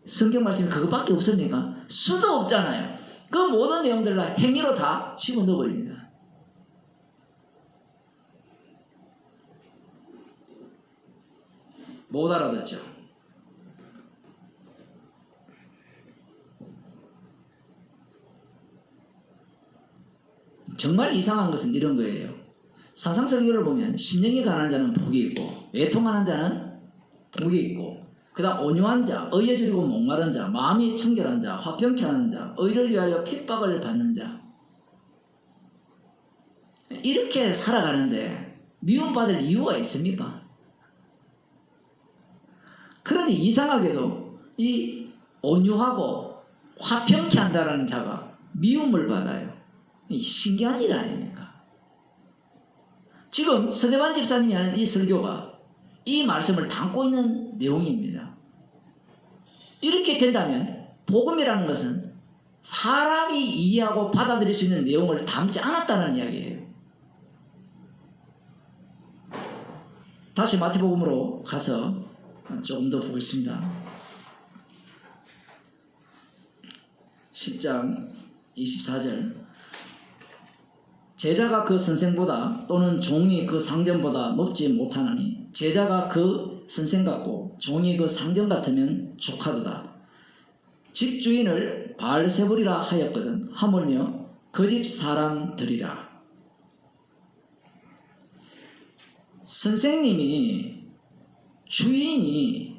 성경 말씀이 그것밖에 없습니까? 수도 없잖아요. 그 모든 내용들을 다 행위로 다 집어넣어버립니다. 못 알아듣죠? 정말 이상한 것은 이런 거예요. 사상설교를 보면 심령이 가난한 자는 복이 있고 애통하는 자는 복이 있고 그 다음 온유한 자, 의에 줄이고 목마른 자, 마음이 청결한 자, 화평케 하는 자, 의를 위하여 핍박을 받는 자 이렇게 살아가는데 미움받을 이유가 있습니까? 그런데 이상하게도 이 온유하고 화평케 한다라는 자가 미움을 받아요. 신기한 일 아닙니까? 지금 서대반 집사님이 하는 이 설교가 이 말씀을 담고 있는 내용입니다. 이렇게 된다면 복음이라는 것은 사람이 이해하고 받아들일 수 있는 내용을 담지 않았다는 이야기예요. 다시 마태복음으로 가서 조금 더 보겠습니다. 10장 24절 제자가 그 선생보다 또는 종이 그 상전보다 높지 못하나니 제자가 그 선생 같고 종이 그 상전 같으면 족하도다. 집주인을 바알세불이라 하였거든 하물며 그 집 사람들이라. 선생님이 주인이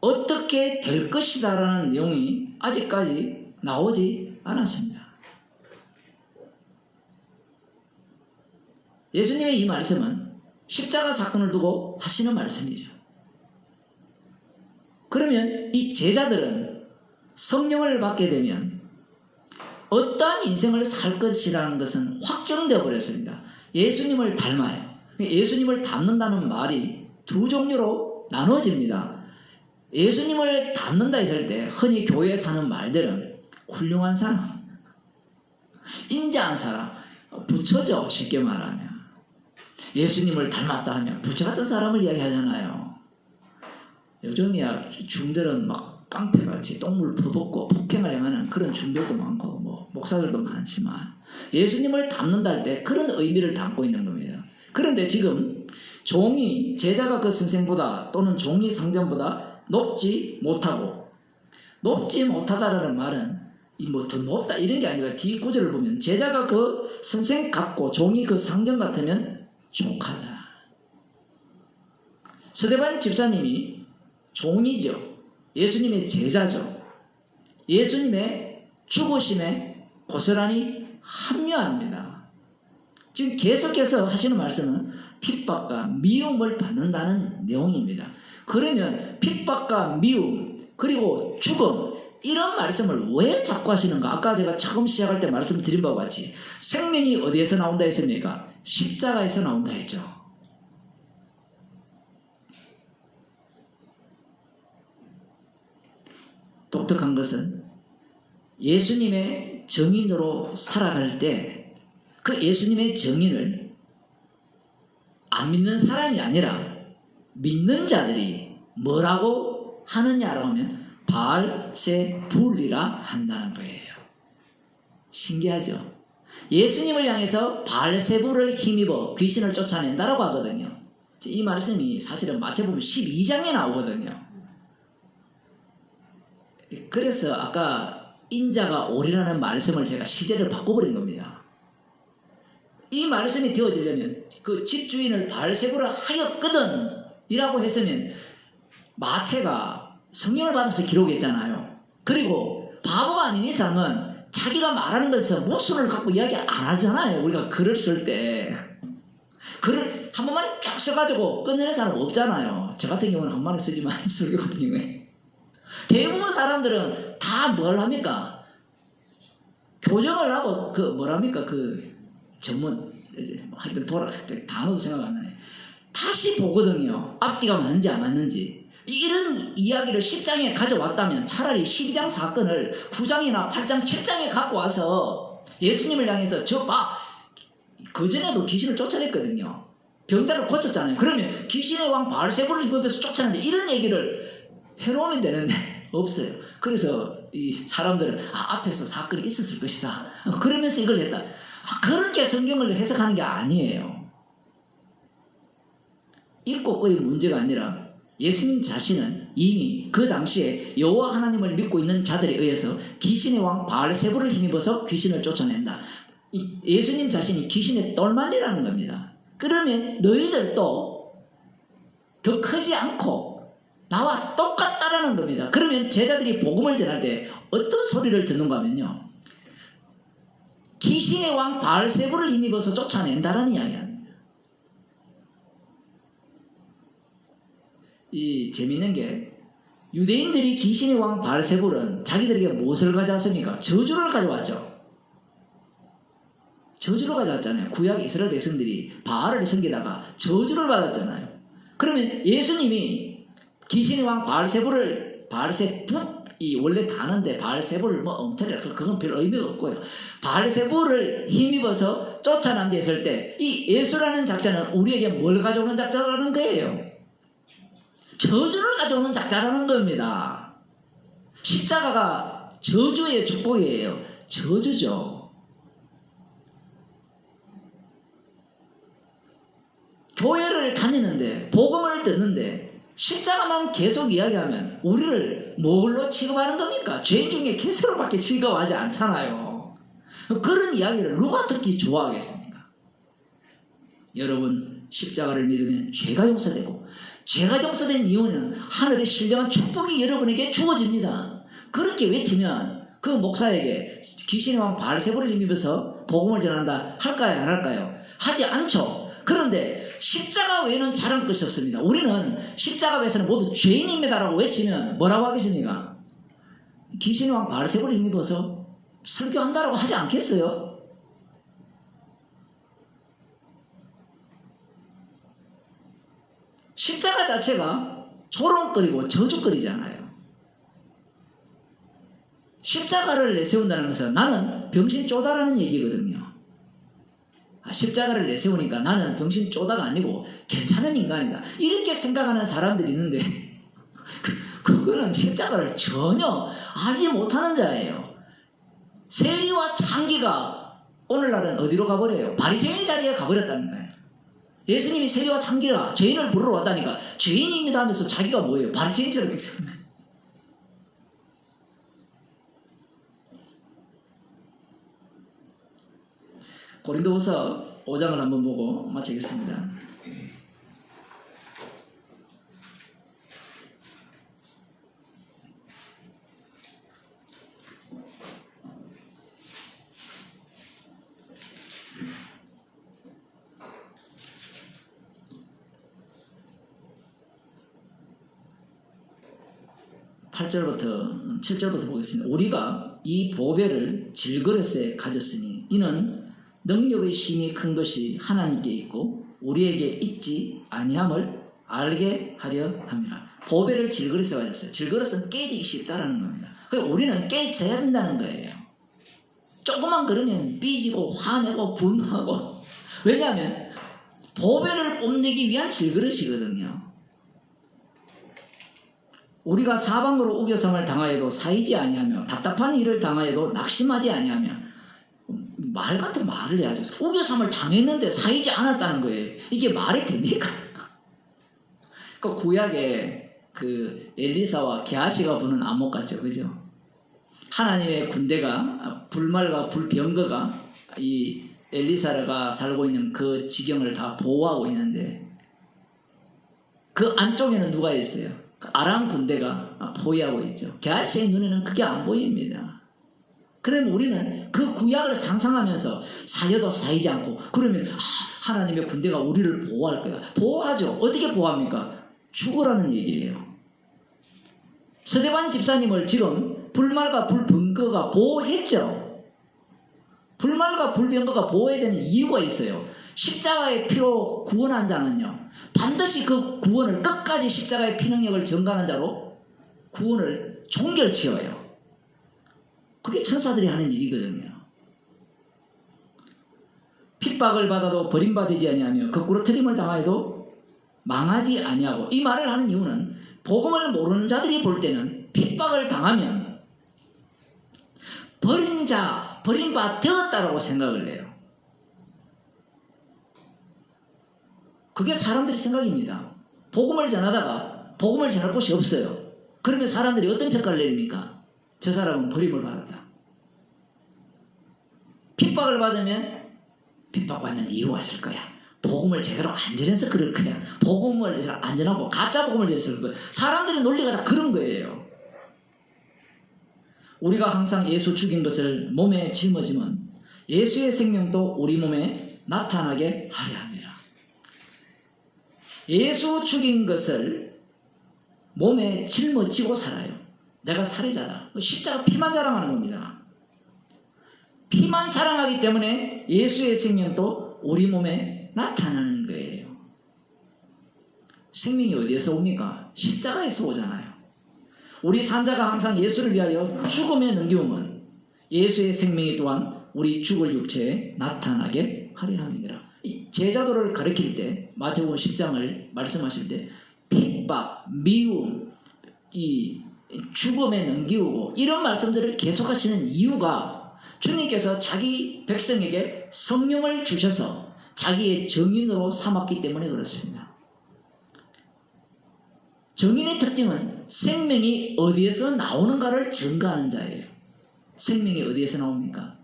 어떻게 될 것이다라는 내용이 아직까지 나오지 않았습니다. 예수님의 이 말씀은 십자가 사건을 두고 하시는 말씀이죠. 그러면 이 제자들은 성령을 받게 되면 어떠한 인생을 살 것이라는 것은 확정되어 버렸습니다. 예수님을 닮아요. 예수님을 닮는다는 말이 두 종류로 나눠집니다. 예수님을 닮는다 했을 때 흔히 교회에 하는 말들은 훌륭한 사람, 인자한 사람, 부처죠. 쉽게 말하면 예수님을 닮았다 하면 부처 같은 사람을 이야기하잖아요. 요즘이야 중들은 막 깡패같이 똥물 퍼붓고 폭행을 향하는 그런 중들도 많고 뭐 목사들도 많지만 예수님을 닮는다 할 때 그런 의미를 담고 있는 겁니다. 그런데 지금 종이 제자가 그 선생보다 또는 종이 상전보다 높지 못하다라는 말은 뭐 더 높다 이런 게 아니라 뒤 구절을 보면 제자가 그 선생 같고 종이 그 상전 같으면 족하다. 스데반 집사님이 종이죠. 예수님의 제자죠. 예수님의 죽으심에 고스란히 합류합니다. 지금 계속해서 하시는 말씀은 핍박과 미움을 받는다는 내용입니다. 그러면 핍박과 미움 그리고 죽음 이런 말씀을 왜 자꾸 하시는가? 아까 제가 처음 시작할 때 말씀드린 바와 같이 생명이 어디에서 나온다 했습니까? 십자가에서 나온다 했죠. 독특한 것은 예수님의 증인으로 살아갈 때 그 예수님의 증인을 안 믿는 사람이 아니라 믿는 자들이 뭐라고 하느냐라고 하면 바알세불이라 한다는 거예요. 신기하죠? 예수님을 향해서 바알세불을 힘입어 귀신을 쫓아낸다라고 하거든요. 이 말씀이 사실은 마태복음 12장에 나오거든요. 그래서 아까 인자가 오리라는 말씀을 제가 시제를 바꿔버린 겁니다. 이 말씀이 되어지려면 그 집주인을 바알세불을 하였거든 이라고 했으면 마태가 성령을 받아서 기록했잖아요. 그리고 바보가 아닌 이상은 자기가 말하는 것에서 모순을 갖고 이야기 안 하잖아요. 우리가 글을 쓸 때 글을 한 번만에 쫙 써가지고 끝내는 사람 없잖아요. 저 같은 경우는 한 번에 쓰지만 설교 같은 경우에 대부분 사람들은 다 뭘 합니까? 교정을 하고 그 뭐랍니까? 그 전문 하여튼 단어도 생각 안 나네. 다시 보거든요. 앞뒤가 맞는지 안 맞는지. 이런 이야기를 10장에 가져왔다면 차라리 12장 사건을 9장이나 8장, 7장에 갖고 와서 예수님을 향해서 저 봐. 그전에도 귀신을 쫓아냈거든요. 병자를 고쳤잖아요. 그러면 귀신의 왕 바알세불을 입에서 쫓아냈는데 이런 얘기를 해놓으면 되는데 없어요. 그래서 이 사람들은 앞에서 사건이 있었을 것이다. 그러면서 이걸 했다. 그렇게 성경을 해석하는 게 아니에요. 있고 없고의 문제가 아니라 예수님 자신은 이미 그 당시에 여호와 하나님을 믿고 있는 자들에 의해서 귀신의 왕 바알세불을 힘입어서 귀신을 쫓아낸다. 예수님 자신이 귀신의 똘말리라는 겁니다. 그러면 너희들도 더 크지 않고 나와 똑같다라는 겁니다. 그러면 제자들이 복음을 전할 때 어떤 소리를 듣는가 하면요. 귀신의 왕 바알세불을 힘입어서 쫓아낸다라는 이야기입니다. 이 재밌는 게 유대인들이 귀신의 왕 바알세불은 자기들에게 무엇을 가져왔습니까? 저주를 가져왔죠. 저주를 가져왔잖아요. 구약 이스라엘 백성들이 바알을 섬기다가 저주를 받았잖아요. 그러면 예수님이 귀신의 왕 바알세불이 원래 단어인데 바알세불을 뭐 엉터리라 그건 별 의미가 없고요. 바알세불을 힘입어서 쫓아난 데 있을 때 이 예수라는 작자는 우리에게 뭘 가져오는 작자라는 거예요. 저주를 가져오는 작자라는 겁니다. 십자가가 저주의 축복이에요. 저주죠. 교회를 다니는데 복음을 듣는데 십자가만 계속 이야기하면 우리를 뭘로 취급하는 겁니까? 죄 중에 개수로밖에 취급하지 않잖아요. 그런 이야기를 누가 듣기 좋아하겠습니까? 여러분 십자가를 믿으면 죄가 용서되고 죄가 용서된 이유는 하늘의 신령한 축복이 여러분에게 주어집니다. 그렇게 외치면 그 목사에게 귀신의 왕 바알세불을 힘입어서 복음을 전한다 할까요? 안 할까요? 하지 않죠. 그런데 십자가 외에는 잘할 것이 없습니다. 우리는 십자가 외에서는 모두 죄인입니다라고 외치면 뭐라고 하겠습니까? 귀신의 왕 바알세불을 힘입어서 설교한다라고 하지 않겠어요? 십자가 자체가 조롱거리고 저주거리잖아요. 십자가를 내세운다는 것은 나는 병신 쪼다라는 얘기거든요. 십자가를 내세우니까 나는 병신 쪼다가 아니고 괜찮은 인간이다. 이렇게 생각하는 사람들이 있는데 그거는 십자가를 전혀 알지 못하는 자예요. 세리와 창기가 오늘날은 어디로 가버려요? 바리새인의 자리에 가버렸다는 거예요. 예수님이 세리와 창기라 죄인을 부르러 왔다니까 죄인입니다 하면서 자기가 뭐예요? 바리새인처럼 있었는 거예요. 고린도후서 5장을 한번 보고 마치겠습니다. (8절부터) 7절부터 보겠습니다. 우리가 이 보배를 질그릇에 가졌으니 이는 능력의 힘이 큰 것이 하나님께 있고 우리에게 있지 아니함을 알게 하려 함이라. 보배를 질그릇에 가졌어요. 질그릇은 깨지기 쉽다라는 겁니다. 그러니까 우리는 깨져야 된다는 거예요. 조금만 그러면 삐지고 화내고 분노하고. 왜냐하면 보배를 뽐내기 위한 질그릇이거든요. 우리가 사방으로 우겨섬을 당하여도 사이지 아니하며 답답한 일을 당하여도 낙심하지 아니하며. 말 같은 말을 해야죠. 우겨섬을 당했는데 사이지 않았다는 거예요. 이게 말이 됩니까? 그 구약에 그 엘리사와 게하시가 부는 안목 같죠, 그죠? 하나님의 군대가 불말과 불병거가 이 엘리사가 살고 있는 그 지경을 다 보호하고 있는데 그 안쪽에는 누가 있어요? 아람 군대가 포위하고 있죠. 게하시의 눈에는 그게 안 보입니다. 그러면 우리는 그 구약을 상상하면서 살려도 사이지 않고 그러면 하나님의 군대가 우리를 보호할 거야. 보호하죠. 어떻게 보호합니까? 죽으라는 얘기예요. 서대반 집사님을 지금 불말과 불병거가 보호했죠. 불말과 불병거가 보호해야 되는 이유가 있어요. 십자가의 피로 구원한 자는요. 반드시 그 구원을 끝까지 십자가의 피 능력을 전가하는 자로 구원을 종결지어요. 그게 천사들이 하는 일이거든요. 핍박을 받아도 버림받지 아니하며 거꾸로 트림을 당하여도 망하지 아니하고. 이 말을 하는 이유는 복음을 모르는 자들이 볼 때는 핍박을 당하면 버림바 되었다라고 생각을 해요. 그게 사람들의 생각입니다. 복음을 전하다가 복음을 전할 곳이 없어요. 그러면 사람들이 어떤 평가를 내립니까? 저 사람은 버림을 받았다. 핍박을 받으면 핍박받는 이유가 있을 거야. 복음을 제대로 안 전해서 그럴 거야. 복음을 안 전하고 가짜 복음을 전해서 그럴 거야. 사람들의 논리가 다 그런 거예요. 우리가 항상 예수 죽인 것을 몸에 짊어지면 예수의 생명도 우리 몸에 나타나게 하려 합니다. 예수 죽인 것을 몸에 짊어지고 살아요. 내가 살해자다. 십자가 피만 자랑하는 겁니다. 피만 자랑하기 때문에 예수의 생명도 우리 몸에 나타나는 거예요. 생명이 어디에서 옵니까? 십자가에서 오잖아요. 우리 산자가 항상 예수를 위하여 죽음에 넘겨오면 예수의 생명이 또한 우리 죽을 육체에 나타나게 하려 함이니라. 제자도를 가르칠 때 마태복음 10장을 말씀하실 때 핍박, 미움, 이 죽음에 넘기우고 이런 말씀들을 계속하시는 이유가 주님께서 자기 백성에게 성령을 주셔서 자기의 정인으로 삼았기 때문에 그렇습니다. 정인의 특징은 생명이 어디에서 나오는가를 증거하는 자예요. 생명이 어디에서 나옵니까?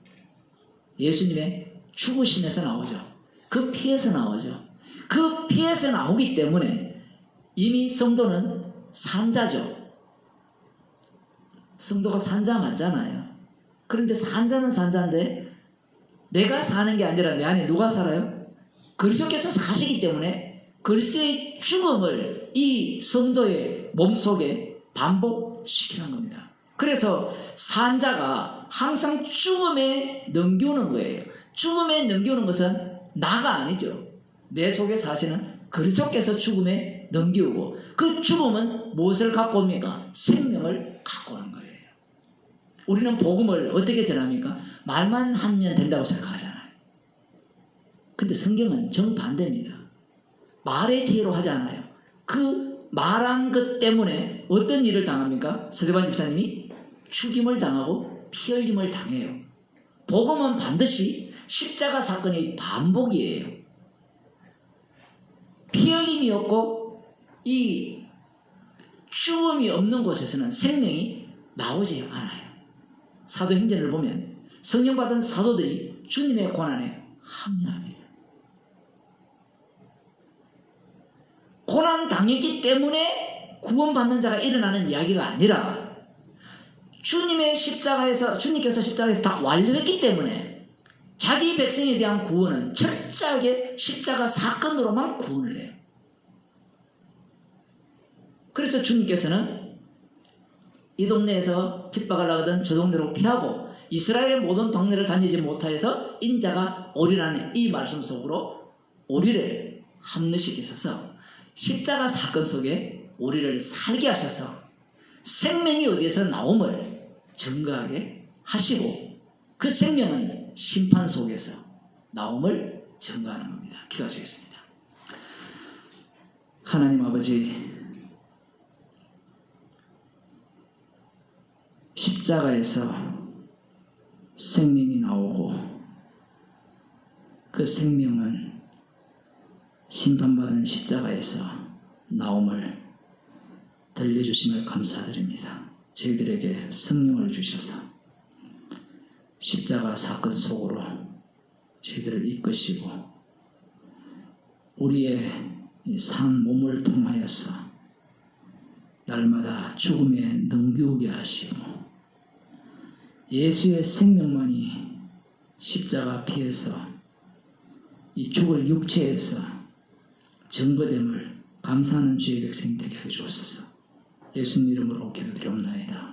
예수님의 죽으심에서 나오죠. 그 피에서 나오죠. 그 피에서 나오기 때문에 이미 성도는 산자죠. 성도가 산자 맞잖아요. 그런데 산자는 산자인데 내가 사는 게 아니라 내 안에 누가 살아요? 그리스도께서 사시기 때문에 그리스도의 죽음을 이 성도의 몸속에 반복시키는 겁니다. 그래서 산자가 항상 죽음에 넘겨오는 거예요. 죽음에 넘겨오는 것은 나가 아니죠. 내 속에 사시는 그리스도께서 죽음에 넘겨오고 그 죽음은 무엇을 갖고 옵니까? 생명을 갖고 오는 거예요. 우리는 복음을 어떻게 전합니까? 말만 하면 된다고 생각하잖아요. 근데 성경은 정반대입니다. 말의 지혜로 하지 않아요. 그 말한 것 때문에 어떤 일을 당합니까? 스데반 집사님이 죽임을 당하고 피 흘림을 당해요. 복음은 반드시 십자가 사건의 반복이에요. 피 흘림이 없고 이 죽음이 없는 곳에서는 생명이 나오지 않아요. 사도행전을 보면 성령 받은 사도들이 주님의 고난에 합류합니다. 고난 당했기 때문에 구원받는 자가 일어나는 이야기가 아니라 주님의 십자가에서 주님께서 십자가에서 다 완료했기 때문에 자기 백성에 대한 구원은 철저하게 십자가 사건으로만 구원을 해요. 그래서 주님께서는 이 동네에서 핍박을 하거든 저 동네로 피하고 이스라엘의 모든 동네를 다니지 못하여서 인자가 오리라는 이 말씀 속으로 오리를 합류시키셔서 십자가 사건 속에 우리를 살게 하셔서 생명이 어디에서 나옴을 증거하게 하시고 그 생명은 심판 속에서 나옴을 증거하는 겁니다. 기도하시겠습니다. 하나님 아버지, 십자가에서 생명이 나오고 그 생명은 심판받은 십자가에서 나옴을 들려주심을 감사드립니다. 저희들에게 성령을 주셔서 십자가 사건 속으로 저희들을 이끄시고 우리의 산 몸을 통하여서 날마다 죽음에 넘겨오게 하시고 예수의 생명만이 십자가 피해서 이 죽을 육체에서 증거됨을 감사하는 주의 백성이 되게 해주옵소서. 예수님 이름으로 기도드리옵나이다.